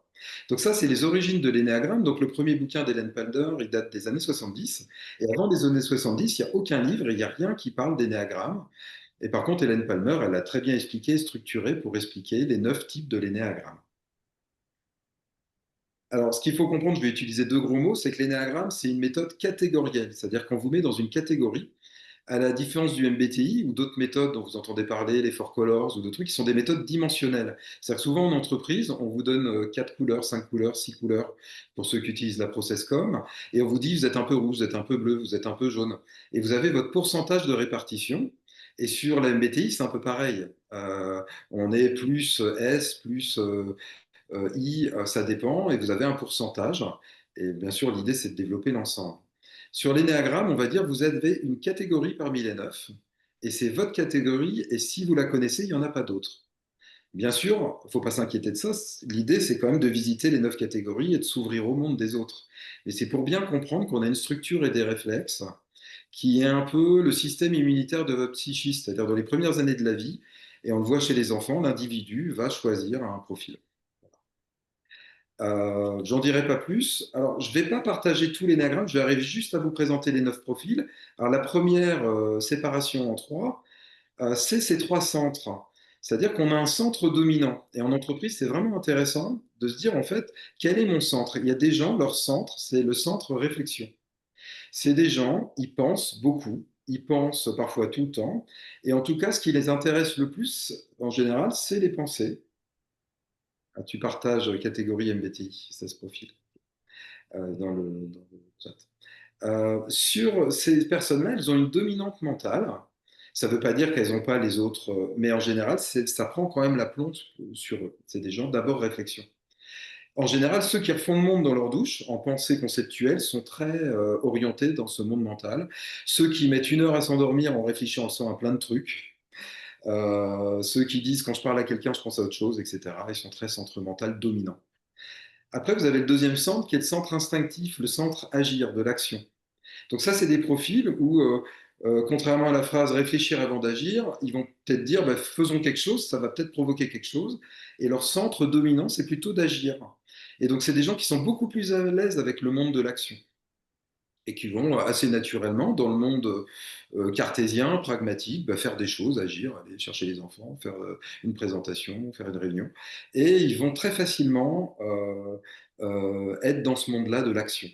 Donc ça, c'est les origines de l'énéagramme. Donc le premier bouquin d'Hélène Palmer, il date des années 70. Et avant les années 70, il n'y a aucun livre et il n'y a rien qui parle d'énéagramme. Et par contre, Hélène Palmer, elle a très bien expliqué et structuré pour expliquer les 9 types de l'énéagramme. Alors, ce qu'il faut comprendre, je vais utiliser deux gros mots, c'est que l'énéagramme, c'est une méthode catégorielle, c'est-à-dire qu'on vous met dans une catégorie, à la différence du MBTI ou d'autres méthodes dont vous entendez parler, les Four Colors ou d'autres trucs, qui sont des méthodes dimensionnelles. C'est-à-dire que souvent en entreprise, on vous donne 4 couleurs, 5 couleurs, 6 couleurs pour ceux qui utilisent la ProcessCom, et on vous dit vous êtes un peu rouge, vous êtes un peu bleu, vous êtes un peu jaune. Et vous avez votre pourcentage de répartition. Et sur la MBTI, c'est un peu pareil. On est plus S, plus I, ça dépend, et vous avez un pourcentage. Et bien sûr, l'idée, c'est de développer l'ensemble. Sur l'énéagramme, on va dire vous avez une catégorie parmi les 9, et c'est votre catégorie, et si vous la connaissez, il n'y en a pas d'autres. Bien sûr, il ne faut pas s'inquiéter de ça. L'idée, c'est quand même de visiter les 9 catégories et de s'ouvrir au monde des autres. Mais c'est pour bien comprendre qu'on a une structure et des réflexes qui est un peu le système immunitaire de votre psychisme, c'est-à-dire dans les premières années de la vie, et on le voit chez les enfants, l'individu va choisir un profil. J'en dirai pas plus. Alors, je ne vais pas partager tous les diagrammes, je vais arriver juste à vous présenter les 9 profils. Alors, la première séparation en trois, c'est ces trois centres. C'est-à-dire qu'on a un centre dominant. Et en entreprise, c'est vraiment intéressant de se dire, en fait, quel est mon centre? Il y a des gens, leur centre, c'est le centre réflexion. C'est des gens, ils pensent beaucoup, ils pensent parfois tout le temps. Et en tout cas, ce qui les intéresse le plus, en général, c'est les pensées. Ah, tu partages catégorie MBTI, ça se profile dans le chat. Sur ces personnes-là, elles ont une dominante mentale. Ça ne veut pas dire qu'elles n'ont pas les autres, mais en général, ça prend quand même la plante sur eux. C'est des gens d'abord réflexion. En général, ceux qui refont le monde dans leur douche, en pensée conceptuelle, sont très orientés dans ce monde mental. Ceux qui mettent 1 heure à s'endormir en réfléchissant à plein de trucs. Ceux qui disent quand je parle à quelqu'un, je pense à autre chose, etc. Ils sont très centre mental dominant. Après, vous avez le deuxième centre qui est le centre instinctif, le centre agir, de l'action. Donc ça, c'est des profils où, contrairement à la phrase réfléchir avant d'agir, ils vont peut-être dire bah, faisons quelque chose, ça va peut-être provoquer quelque chose. Et leur centre dominant, c'est plutôt d'agir. Et donc, c'est des gens qui sont beaucoup plus à l'aise avec le monde de l'action et qui vont assez naturellement dans le monde cartésien, pragmatique, bah, faire des choses, agir, aller chercher les enfants, faire une présentation, faire une réunion. Et ils vont très facilement être dans ce monde-là de l'action.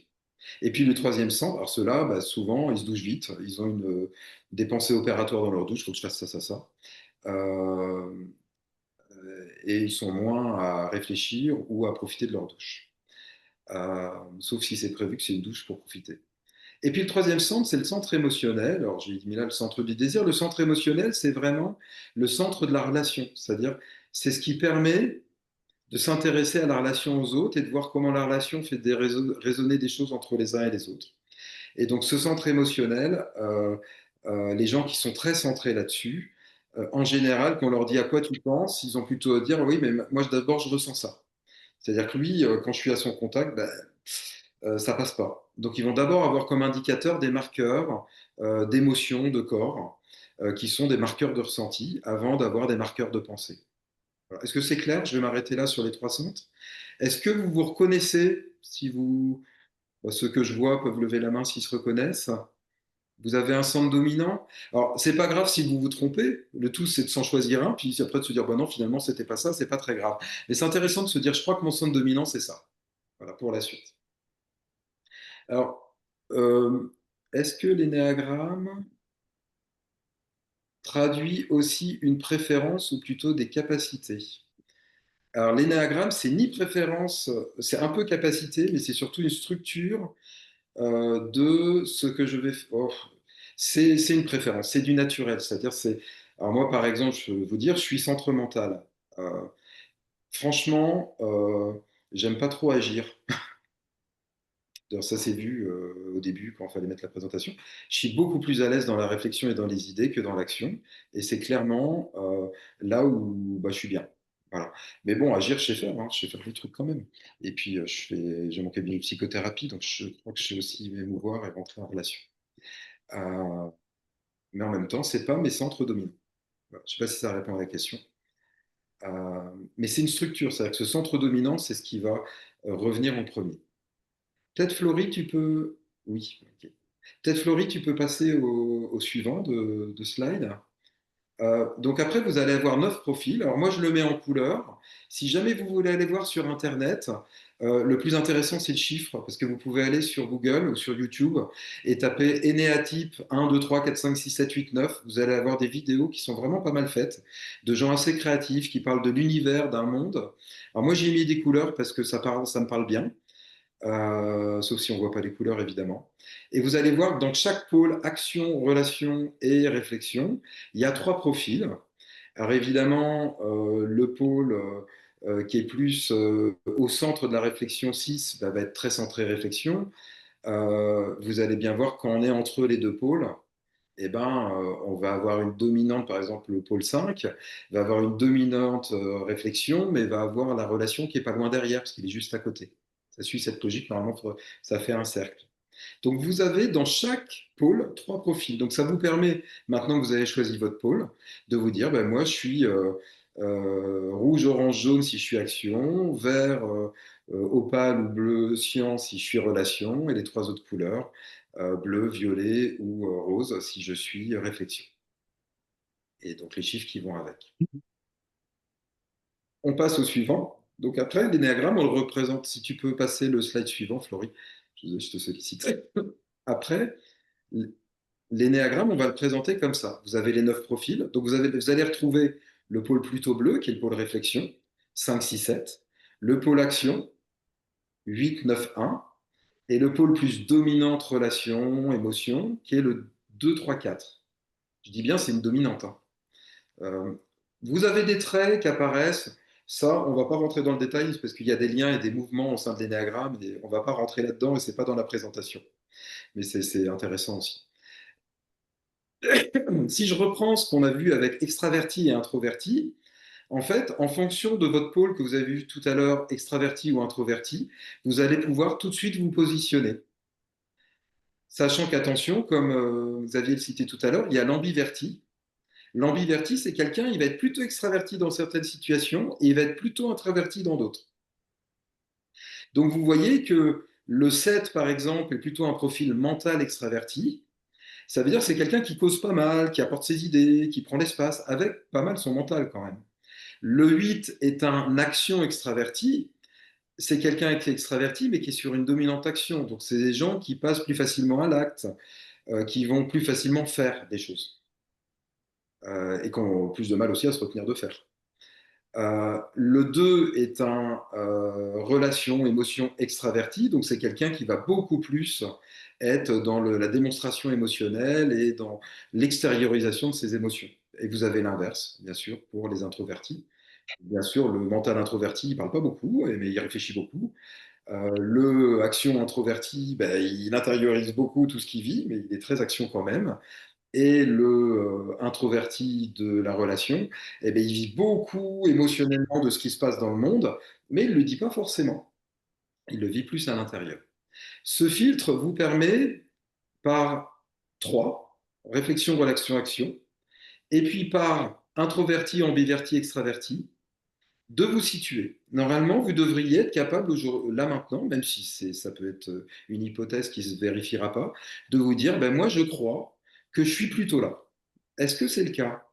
Et puis le troisième centre, alors ceux-là, bah, souvent, ils se douchent vite, ils ont des pensées opératoires dans leur douche, il faut que je fasse ça, ça, ça. Euh, et ils sont moins à réfléchir ou à profiter de leur douche. Sauf si c'est prévu que c'est une douche pour profiter. Et puis le troisième centre, c'est le centre émotionnel. Alors j'ai mis là le centre du désir. Le centre émotionnel, c'est vraiment le centre de la relation. C'est-à-dire, c'est ce qui permet de s'intéresser à la relation aux autres et de voir comment la relation fait résonner des choses entre les uns et les autres. Et donc ce centre émotionnel, les gens qui sont très centrés là-dessus, en général, quand on leur dit à quoi tu penses, ils ont plutôt à dire oui, mais moi d'abord je ressens ça. C'est-à-dire que lui, quand je suis à son contact, ben, ça passe pas. Donc ils vont d'abord avoir comme indicateur des marqueurs d'émotion, de corps, qui sont des marqueurs de ressenti, avant d'avoir des marqueurs de pensée. Voilà. Est-ce que c'est clair? Je vais m'arrêter là sur les trois centres. Est-ce que vous vous reconnaissez, si vous, ceux que je vois peuvent lever la main s'ils se reconnaissent? Vous avez un centre dominant. Alors, c'est pas grave si vous vous trompez. Le tout, c'est de s'en choisir un, puis après de se dire, bah non, finalement, c'était pas ça, c'est pas très grave. Mais c'est intéressant de se dire, je crois que mon centre dominant, c'est ça. Voilà, pour la suite. Alors, est-ce que l'énéagramme traduit aussi une préférence ou plutôt des capacités? Alors, l'énéagramme, c'est ni préférence, c'est un peu capacité, mais c'est surtout une structure de ce que je vais faire. Oh, c'est une préférence, c'est du naturel. C'est-à-dire, c'est. Alors, moi, par exemple, je peux vous dire, je suis centre mental. Euh, Franchement, j'aime pas trop agir. D'ailleurs, ça s'est vu au début quand il fallait mettre la présentation. Je suis beaucoup plus à l'aise dans la réflexion et dans les idées que dans l'action. Et c'est clairement là où bah, je suis bien. Voilà. Mais bon, agir, je sais faire. Hein, je sais faire des trucs quand même. Et puis, j'ai mon cabinet de psychothérapie, donc je crois que je sais aussi m'émouvoir et rentrer en relation. Euh, mais en même temps, c'est pas mes centres dominants. Voilà. Je ne sais pas si ça répond à la question. Mais c'est une structure. C'est-à-dire que ce centre dominant, c'est ce qui va revenir en premier. Peut-être Florie, tu peux. Oui, ok. Peut-être Florie, tu peux passer au suivant de slide. Donc après, vous allez avoir 9 profils. Alors moi, je le mets en couleur. Si jamais vous voulez aller voir sur Internet, le plus intéressant, c'est le chiffre, parce que vous pouvez aller sur Google ou sur YouTube et taper Enéatype 1, 2, 3, 4, 5, 6, 7, 8, 9. Vous allez avoir des vidéos qui sont vraiment pas mal faites, de gens assez créatifs qui parlent de l'univers, d'un monde. Alors moi, j'ai mis des couleurs parce que ça me parle bien. Sauf si on ne voit pas les couleurs évidemment. Et vous allez voir que dans chaque pôle, action, relation et réflexion, il y a 3 profils. Alors évidemment, le pôle qui est plus au centre de la réflexion 6 va être très centré réflexion. Vous allez bien voir quand on est entre les deux pôles, eh ben, on va avoir une dominante, par exemple, le pôle 5 va avoir une dominante réflexion, mais va avoir la relation qui est pas loin derrière, parce qu'il est juste à côté. Ça suit cette logique, normalement, ça fait un cercle. Donc vous avez dans chaque pôle 3 profils. Donc ça vous permet, maintenant que vous avez choisi votre pôle, de vous dire, ben, moi je suis rouge, orange, jaune si je suis action, vert, opale ou bleu, science si je suis relation, et les 3 autres couleurs, bleu, violet ou rose si je suis réflexion. Et donc les chiffres qui vont avec. On passe au suivant. Donc après, l'énéagramme, on le représente. Si tu peux passer le slide suivant, Florie, je te sollicite. Après, l'énéagramme, on va le présenter comme ça. Vous avez les 9 profils. Donc vous allez retrouver le pôle plutôt bleu, qui est le pôle réflexion, 5, 6, 7. Le pôle action, 8, 9, 1. Et le pôle plus dominante, relation, émotion, qui est le 2, 3, 4. Je dis bien, c'est une dominante, hein. Euh, vous avez des traits qui apparaissent. Ça, on ne va pas rentrer dans le détail parce qu'il y a des liens et des mouvements au sein de l'énéagramme et on ne va pas rentrer là-dedans et ce n'est pas dans la présentation. Mais c'est intéressant aussi. Si je reprends ce qu'on a vu avec extraverti et introverti, en fait, en fonction de votre pôle que vous avez vu tout à l'heure, extraverti ou introverti, vous allez pouvoir tout de suite vous positionner. Sachant qu'attention, comme vous aviez le cité tout à l'heure, il y a l'ambiverti. L'ambiverti, c'est quelqu'un, il va être plutôt extraverti dans certaines situations et il va être plutôt introverti dans d'autres. Donc vous voyez que le 7, par exemple, est plutôt un profil mental extraverti. Ça veut dire que c'est quelqu'un qui cause pas mal, qui apporte ses idées, qui prend l'espace, avec pas mal son mental quand même. Le 8 est un action extraverti. C'est quelqu'un qui est extraverti, mais qui est sur une dominante action. Donc c'est des gens qui passent plus facilement à l'acte, qui vont plus facilement faire des choses, et qui ont plus de mal aussi à se retenir de faire. Le 2 est un relation, émotion extravertie, donc c'est quelqu'un qui va beaucoup plus être dans la démonstration émotionnelle et dans l'extériorisation de ses émotions. Et vous avez l'inverse, bien sûr, pour les introvertis. Bien sûr, le mental introverti, il ne parle pas beaucoup, mais il réfléchit beaucoup. Le action introverti, ben, il intériorise beaucoup tout ce qu'il vit, mais il est très action quand même. Et le introverti de la relation, eh bien, il vit beaucoup émotionnellement de ce qui se passe dans le monde, mais il ne le dit pas forcément. Il le vit plus à l'intérieur. Ce filtre vous permet, par 3, réflexion, relation, action, et puis par introverti, ambiverti, extraverti, de vous situer. Normalement, vous devriez être capable, là maintenant, même si ça peut être une hypothèse qui ne se vérifiera pas, de vous dire, ben moi je crois que je suis plutôt là. Est-ce que c'est le cas?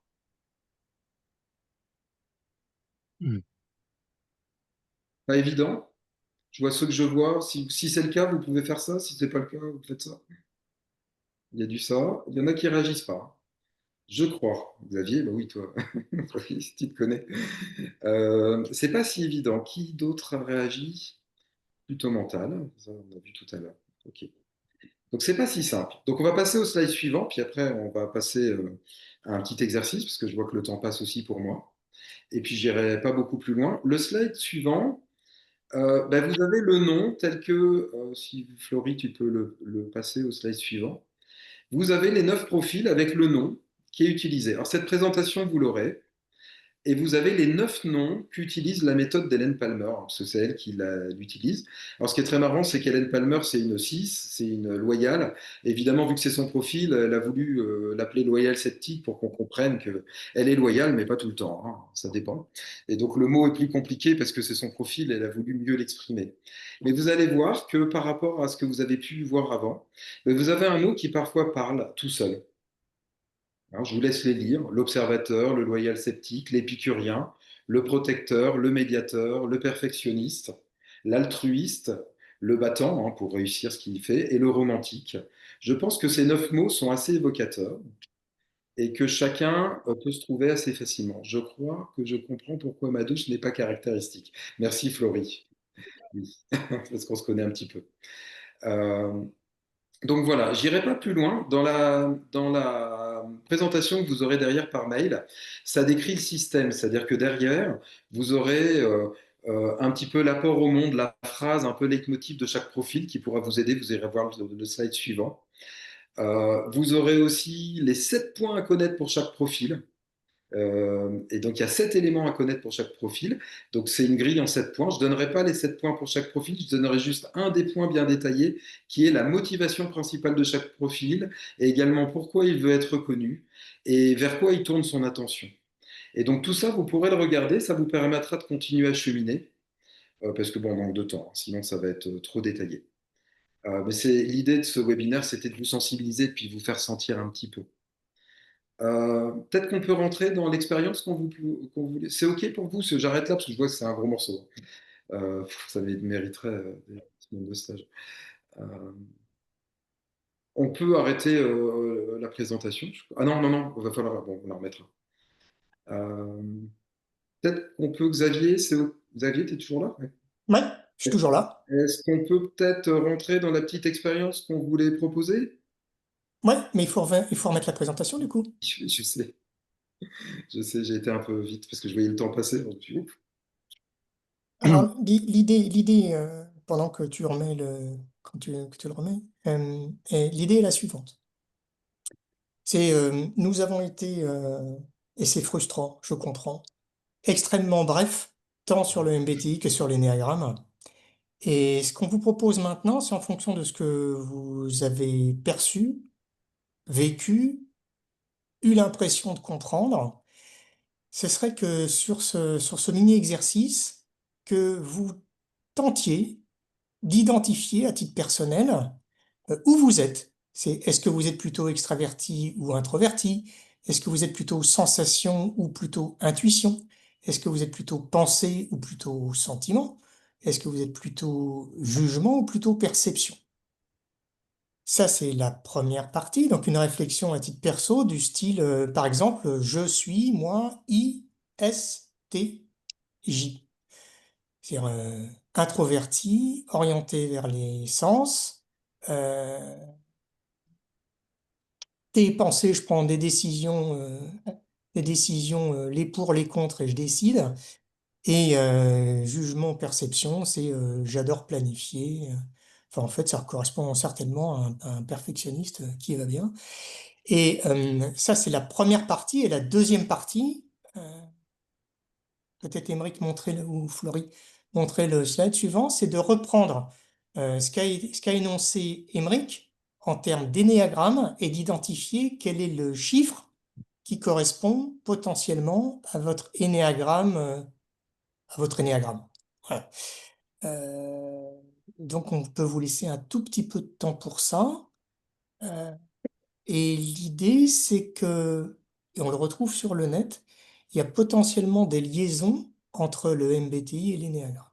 Hmm. Pas évident. Je vois ceux que je vois. Si c'est le cas, vous pouvez faire ça. Si c'est pas le cas, vous faites ça. Il y a du ça. Il y en a qui réagissent pas. Je crois. Xavier, bah oui, toi, si tu te connais. C'est pas si évident. Qui d'autre a réagi? Plutôt mental. Ça, on a vu tout à l'heure. Ok. Donc c'est pas si simple. Donc on va passer au slide suivant, puis après on va passer à un petit exercice, parce que je vois que le temps passe aussi pour moi. Et puis j'irai pas beaucoup plus loin. Le slide suivant, ben, vous avez le nom tel que, si Florie, tu peux le passer au slide suivant. Vous avez les 9 profils avec le nom qui est utilisé. Alors cette présentation, vous l'aurez. Et vous avez les 9 noms qu'utilise la méthode d'Hélène Palmer, parce que c'est elle qui l'utilise. Alors, ce qui est très marrant, c'est qu'Hélène Palmer, c'est une 6, c'est une loyale. Évidemment, vu que c'est son profil, elle a voulu l'appeler loyale sceptique pour qu'on comprenne qu'elle est loyale, mais pas tout le temps, hein, ça dépend. Et donc, le mot est plus compliqué parce que c'est son profil, elle a voulu mieux l'exprimer. Mais vous allez voir que par rapport à ce que vous avez pu voir avant, vous avez un mot qui parfois parle tout seul. Alors, je vous laisse les lire. L'observateur, le loyal sceptique, l'épicurien, le protecteur, le médiateur, le perfectionniste, l'altruiste, le battant, hein, pour réussir ce qu'il fait, et le romantique. Je pense que ces 9 mots sont assez évocateurs et que chacun peut se trouver assez facilement. Je crois que je comprends pourquoi ma douche n'est pas caractéristique. Merci Florie. Oui, parce qu'on se connaît un petit peu. Euh, donc voilà, j'irai pas plus loin. Dans la présentation que vous aurez derrière par mail, ça décrit le système, c'est-à-dire que derrière, vous aurez un petit peu l'apport au monde, la phrase, un peu leitmotiv de chaque profil qui pourra vous aider. Vous irez voir le slide suivant. Vous aurez aussi les 7 points à connaître pour chaque profil. Et donc, il y a 7 éléments à connaître pour chaque profil. Donc, c'est une grille en 7 points. Je ne donnerai pas les 7 points pour chaque profil. Je donnerai juste un des points bien détaillés, qui est la motivation principale de chaque profil, et également pourquoi il veut être reconnu et vers quoi il tourne son attention. Et donc, tout ça, vous pourrez le regarder. Ça vous permettra de continuer à cheminer, parce que, bon, on manque de temps, hein, sinon ça va être trop détaillé. Mais l'idée de ce webinaire, c'était de vous sensibiliser et puis de vous faire sentir un petit peu. Peut-être qu'on peut rentrer dans l'expérience qu'on voulait. C'est OK pour vous? J'arrête là parce que je vois que c'est un gros morceau. Ça mériterait des semaines de stage. Euh, on peut arrêter la présentation. Ah non, non, non, il va falloir. Bon, on la remettra. Euh, Peut-être qu'on peut, Xavier, Xavier, tu es toujours là? Ouais. Ouais, je suis toujours là. Est-ce qu'on peut peut-être rentrer dans la petite expérience qu'on voulait proposer? Ouais, mais il faut remettre la présentation du coup. Je sais, j'ai été un peu vite parce que je voyais le temps passer. Donc, ouf. Alors, l'idée, pendant que tu remets que tu le remets, l'idée est la suivante. Nous avons été, et c'est frustrant, je comprends, extrêmement bref, tant sur le MBTI que sur l'énéagramme. Et ce qu'on vous propose maintenant, c'est en fonction de ce que vous avez perçu, vécu, eu l'impression de comprendre, ce serait que sur ce mini-exercice, que vous tentiez d'identifier à titre personnel où vous êtes. Est-ce que vous êtes plutôt extraverti ou introverti? Est-ce que vous êtes plutôt sensation ou plutôt intuition? Est-ce que vous êtes plutôt pensée ou plutôt sentiment? Est-ce que vous êtes plutôt jugement ou plutôt perception? Ça, c'est la première partie. Donc, une réflexion à titre perso du style, par exemple, je suis, moi, ISTJ. C'est-à-dire introverti, orienté vers les sens. Euh, Tes pensées, je prends des décisions les pour, les contre et je décide. Et jugement, perception, c'est j'adore planifier. Enfin, en fait, ça correspond certainement à un perfectionniste qui va bien. Et ça, c'est la première partie. Et la deuxième partie, peut-être Émeric montrer ou Florie montrer le slide suivant, c'est de reprendre ce qu'a énoncé Émeric en termes d'énéagramme et d'identifier quel est le chiffre qui correspond potentiellement à votre énéagramme. Voilà. Euh, donc on peut vous laisser un tout petit peu de temps pour ça. Euh, et l'idée, c'est que, et on le retrouve sur le net, il y a potentiellement des liaisons entre le MBTI et l'énéagramme.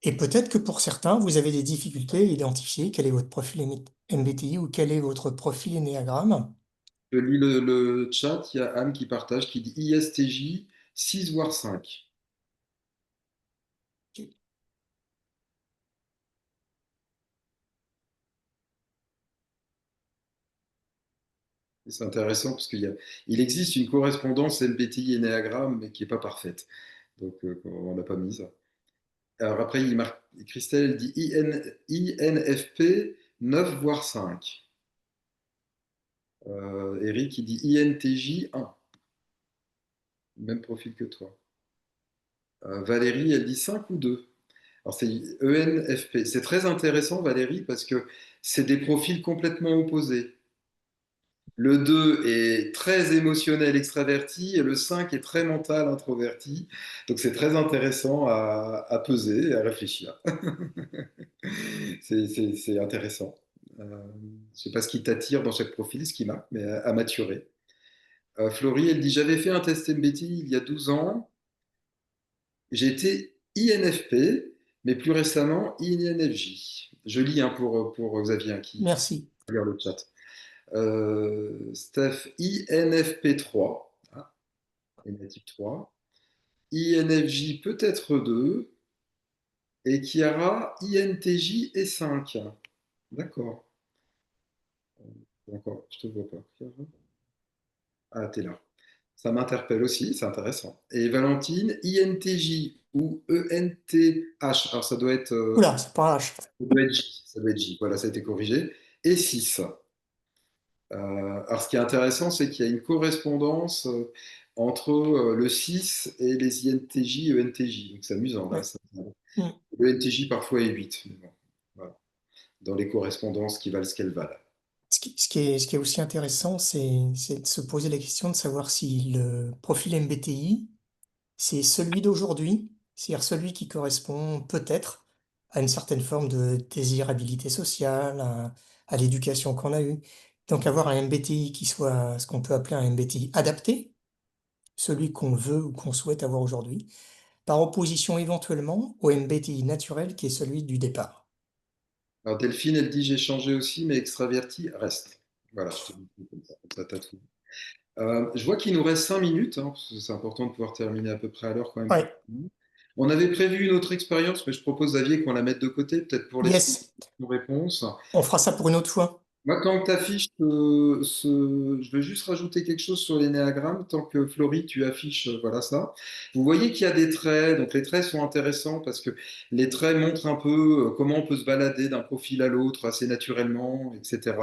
Et peut-être que pour certains, vous avez des difficultés à identifier quel est votre profil MBTI ou quel est votre profil énéagramme. Je lis le chat, il y a Anne qui partage, qui dit ISTJ 6 voire 5. Et c'est intéressant parce il existe une correspondance MBTI-Ennéagramme, mais qui n'est pas parfaite. Donc, on ne l'a pas mise. Alors après, Christelle elle dit INFP 9 voire 5. Eric, il dit INTJ 1. Même profil que toi. Valérie, elle dit 5 ou 2. Alors c'est ENFP. C'est très intéressant, Valérie, parce que c'est des profils complètement opposés. Le 2 est très émotionnel, extraverti, et le 5 est très mental, introverti. Donc c'est très intéressant à peser et à réfléchir. C'est intéressant. Je ne sais pas ce qui t'attire dans chaque profil, ce qui marque, mais à maturer. Florie, elle dit, j'avais fait un test MBTI il y a 12 ans. J'ai été INFP, mais plus récemment INFJ. Je lis hein, pour Xavier hein, qui Merci. regarde le chat. Steph, INFP3. Ah, type 3. INFJ peut-être 2. Et Chiara, INTJ et 5. D'accord. D'accord, je te vois pas. Chiara. Ah, t'es là. Ça m'interpelle aussi, c'est intéressant. Et Valentine, INTJ ou ENTH. Alors ça doit être, Oula, c'est pas un H. ça doit être J. Ça doit être J. Voilà, ça a été corrigé. Et 6. Alors ce qui est intéressant, c'est qu'il y a une correspondance entre le 6 et les INTJ et ENTJ. Donc c'est amusant là. Ouais. Mm. Le NTJ parfois est 8. Mais bon, voilà. Dans les correspondances qui valent ce qu'elles valent. Ce qui est aussi intéressant, c'est de se poser la question de savoir si le profil MBTI, c'est celui d'aujourd'hui, c'est-à-dire celui qui correspond peut-être à une certaine forme de désirabilité sociale, à l'éducation qu'on a eue. Donc avoir un MBTI qui soit ce qu'on peut appeler un MBTI adapté, celui qu'on veut ou qu'on souhaite avoir aujourd'hui, par opposition éventuellement au MBTI naturel qui est celui du départ. Alors Delphine, elle dit j'ai changé aussi, mais extraverti reste. Voilà, je te dis comme ça, t'as tout. Je vois qu'il nous reste 5 minutes, hein, parce que c'est important de pouvoir terminer à peu près à l'heure quand même pour Ouais, nous. On avait prévu une autre expérience, mais je propose, Xavier, qu'on la mette de côté, peut-être pour laisser yes, une réponse. on fera ça pour une autre fois. Moi, quand tu affiches, je veux juste rajouter quelque chose sur l'énéagramme, tant que Florie, tu affiches, voilà ça. Vous voyez qu'il y a des traits, donc les traits sont intéressants parce que les traits montrent un peu comment on peut se balader d'un profil à l'autre assez naturellement, etc.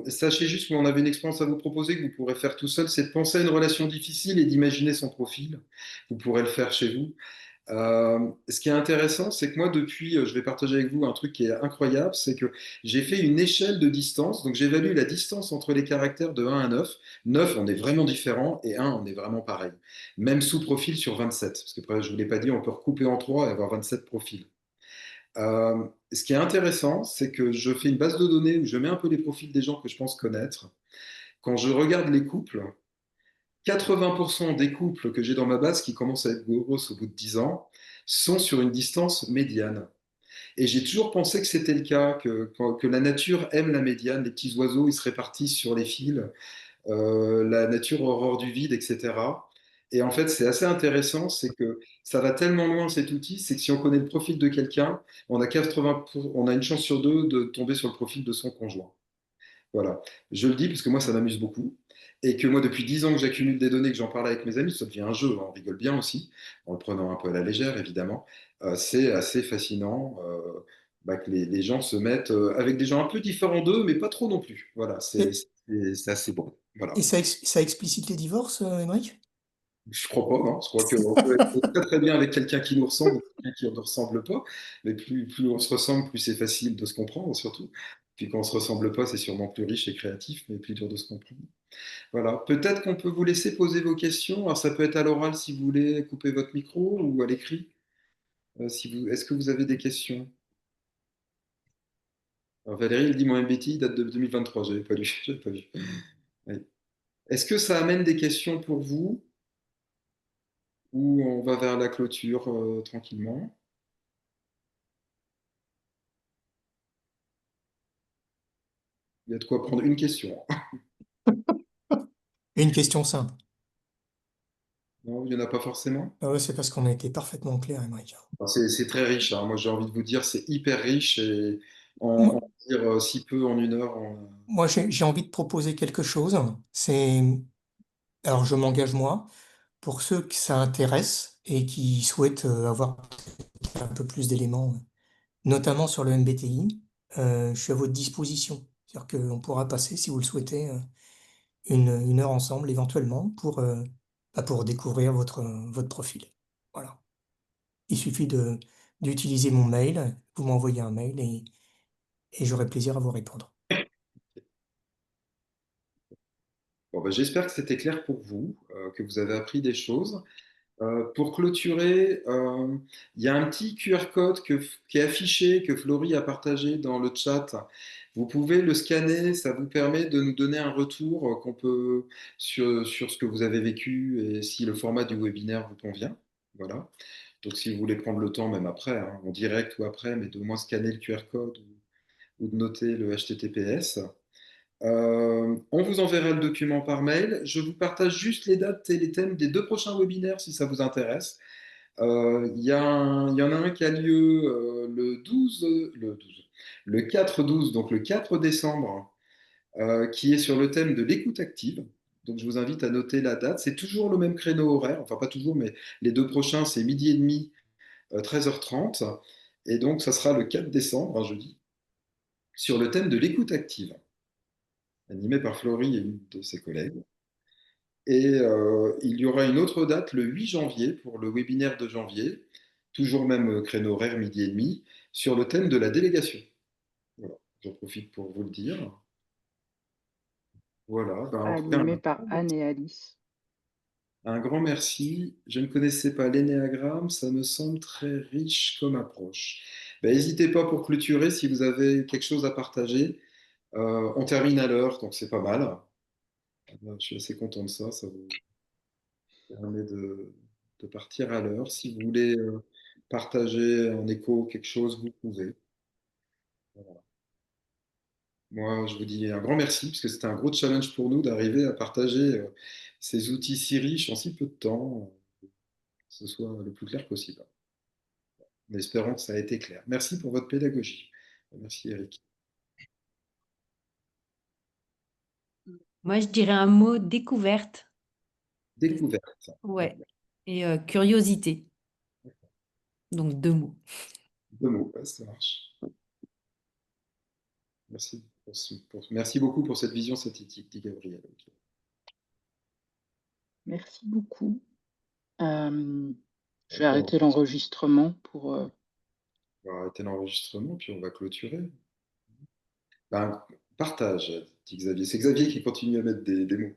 Sachez juste qu'on avait une expérience à vous proposer que vous pourrez faire tout seul, c'est de penser à une relation difficile et d'imaginer son profil. Vous pourrez le faire chez vous. Ce qui est intéressant, c'est que moi, depuis, je vais partager avec vous un truc qui est incroyable, c'est que j'ai fait une échelle de distance. Donc, j'évalue la distance entre les caractères de 1 à 9. 9, on est vraiment différent, et 1, on est vraiment pareil. Même sous profil sur 27. Parce que, après, je ne vous l'ai pas dit, on peut recouper en 3 et avoir 27 profils. Ce qui est intéressant, c'est que je fais une base de données où je mets un peu les profils des gens que je pense connaître. Quand je regarde les couples, 80% des couples que j'ai dans ma base qui commencent à être grosses au bout de 10 ans sont sur une distance médiane. Et j'ai toujours pensé que c'était le cas, que la nature aime la médiane, les petits oiseaux, ils se répartissent sur les fils, la nature horreur du vide, etc. Et en fait, c'est assez intéressant, c'est que ça va tellement loin cet outil, c'est que si on connaît le profil de quelqu'un, on a une chance sur deux de tomber sur le profil de son conjoint. Voilà. Je le dis parce que moi, ça m'amuse beaucoup. Et que moi, depuis 10 ans que j'accumule des données, que j'en parle avec mes amis, ça devient un jeu, hein, on rigole bien aussi, en le prenant un peu à la légère, évidemment. C'est assez fascinant bah, que les gens se mettent avec des gens un peu différents d'eux, mais pas trop non plus. Voilà, Et, c'est assez bon. Voilà. et ça explicite les divorces, Émeric? Je crois pas, non. Je crois qu'on peut être très très bien avec quelqu'un qui nous ressemble, quelqu'un qui ne nous ressemble pas. Mais plus on se ressemble, plus c'est facile de se comprendre, surtout. Puis quand on se ressemble pas, c'est sûrement plus riche et créatif, mais plus dur de se comprendre. Voilà. Peut-être qu'on peut vous laisser poser vos questions. Alors ça peut être à l'oral si vous voulez couper votre micro ou à l'écrit. Est-ce que vous avez des questions? Alors Valérie, il dit mon MBTI date de 2023. J'avais pas lu. J'avais pas vu. Oui. Est-ce que ça amène des questions pour vous ou on va vers la clôture tranquillement? Il y a de quoi prendre une question. Une question simple. Non, il n'y en a pas forcément. Ah ouais, c'est parce qu'on a été parfaitement clair, Émeric. Enfin, c'est très riche, hein. Moi, j'ai envie de vous dire, c'est hyper riche et Moi, en dire si peu en une heure. moi, j'ai envie de proposer quelque chose. Alors je m'engage moi, pour ceux que ça intéresse et qui souhaitent avoir un peu plus d'éléments, notamment sur le MBTI, je suis à votre disposition. C'est-à-dire qu'on pourra passer, si vous le souhaitez, une heure ensemble éventuellement pour découvrir votre profil. Voilà. Il suffit d'utiliser mon mail, vous m'envoyez un mail et j'aurai plaisir à vous répondre. Bon, bah, j'espère que c'était clair pour vous, que vous avez appris des choses. Pour clôturer, il y a un petit QR code qui est affiché, que Florie a partagé dans le chat. Vous pouvez le scanner, ça vous permet de nous donner un retour qu'on peut sur ce que vous avez vécu et si le format du webinaire vous convient. Voilà. Donc si vous voulez prendre le temps, même après, hein, en direct ou après, mais de au moins scanner le QR code ou de noter le HTTPS. On vous enverra le document par mail. Je vous partage juste les dates et les thèmes des 2 prochains webinaires si ça vous intéresse. Il y en a un qui a lieu le 4-12, donc le 4 décembre, qui est sur le thème de l'écoute active. Donc, je vous invite à noter la date. C'est toujours le même créneau horaire, enfin pas toujours, mais les deux prochains, c'est midi et demi, 13h30. Et donc, ça sera le 4 décembre, un jeudi, sur le thème de l'écoute active, animé par Florie et une de ses collègues. Et il y aura une autre date le 8 janvier pour le webinaire de janvier, toujours même créneau horaire midi et demi, sur le thème de la délégation. Voilà, j'en profite pour vous le dire. Voilà, ben, en tout cas, Animé par Anne et Alice. un grand merci. Je ne connaissais pas l'énéagramme, ça me semble très riche comme approche. Ben, n'hésitez pas pour clôturer si vous avez quelque chose à partager. On termine à l'heure, donc c'est pas mal. Je suis assez content de ça, ça vous permet de partir à l'heure. Si vous voulez partager en écho quelque chose, vous pouvez. Voilà. Moi, je vous dis un grand merci, parce que c'était un gros challenge pour nous d'arriver à partager ces outils si riches en si peu de temps, que ce soit le plus clair possible. En espérant que ça a été clair. Merci pour votre pédagogie. Merci Eric. Moi, je dirais un mot découverte. Découverte. Ouais. Et curiosité. Donc 2 mots. Deux mots, ouais, ça marche. Merci beaucoup pour cette vision synthétique, dit Gabriel. Ok. Merci beaucoup. Je vais D'accord. arrêter l'enregistrement pour. On va arrêter l'enregistrement, puis on va clôturer. Ben, partage, dit Xavier. C'est Xavier qui continue à mettre des mots.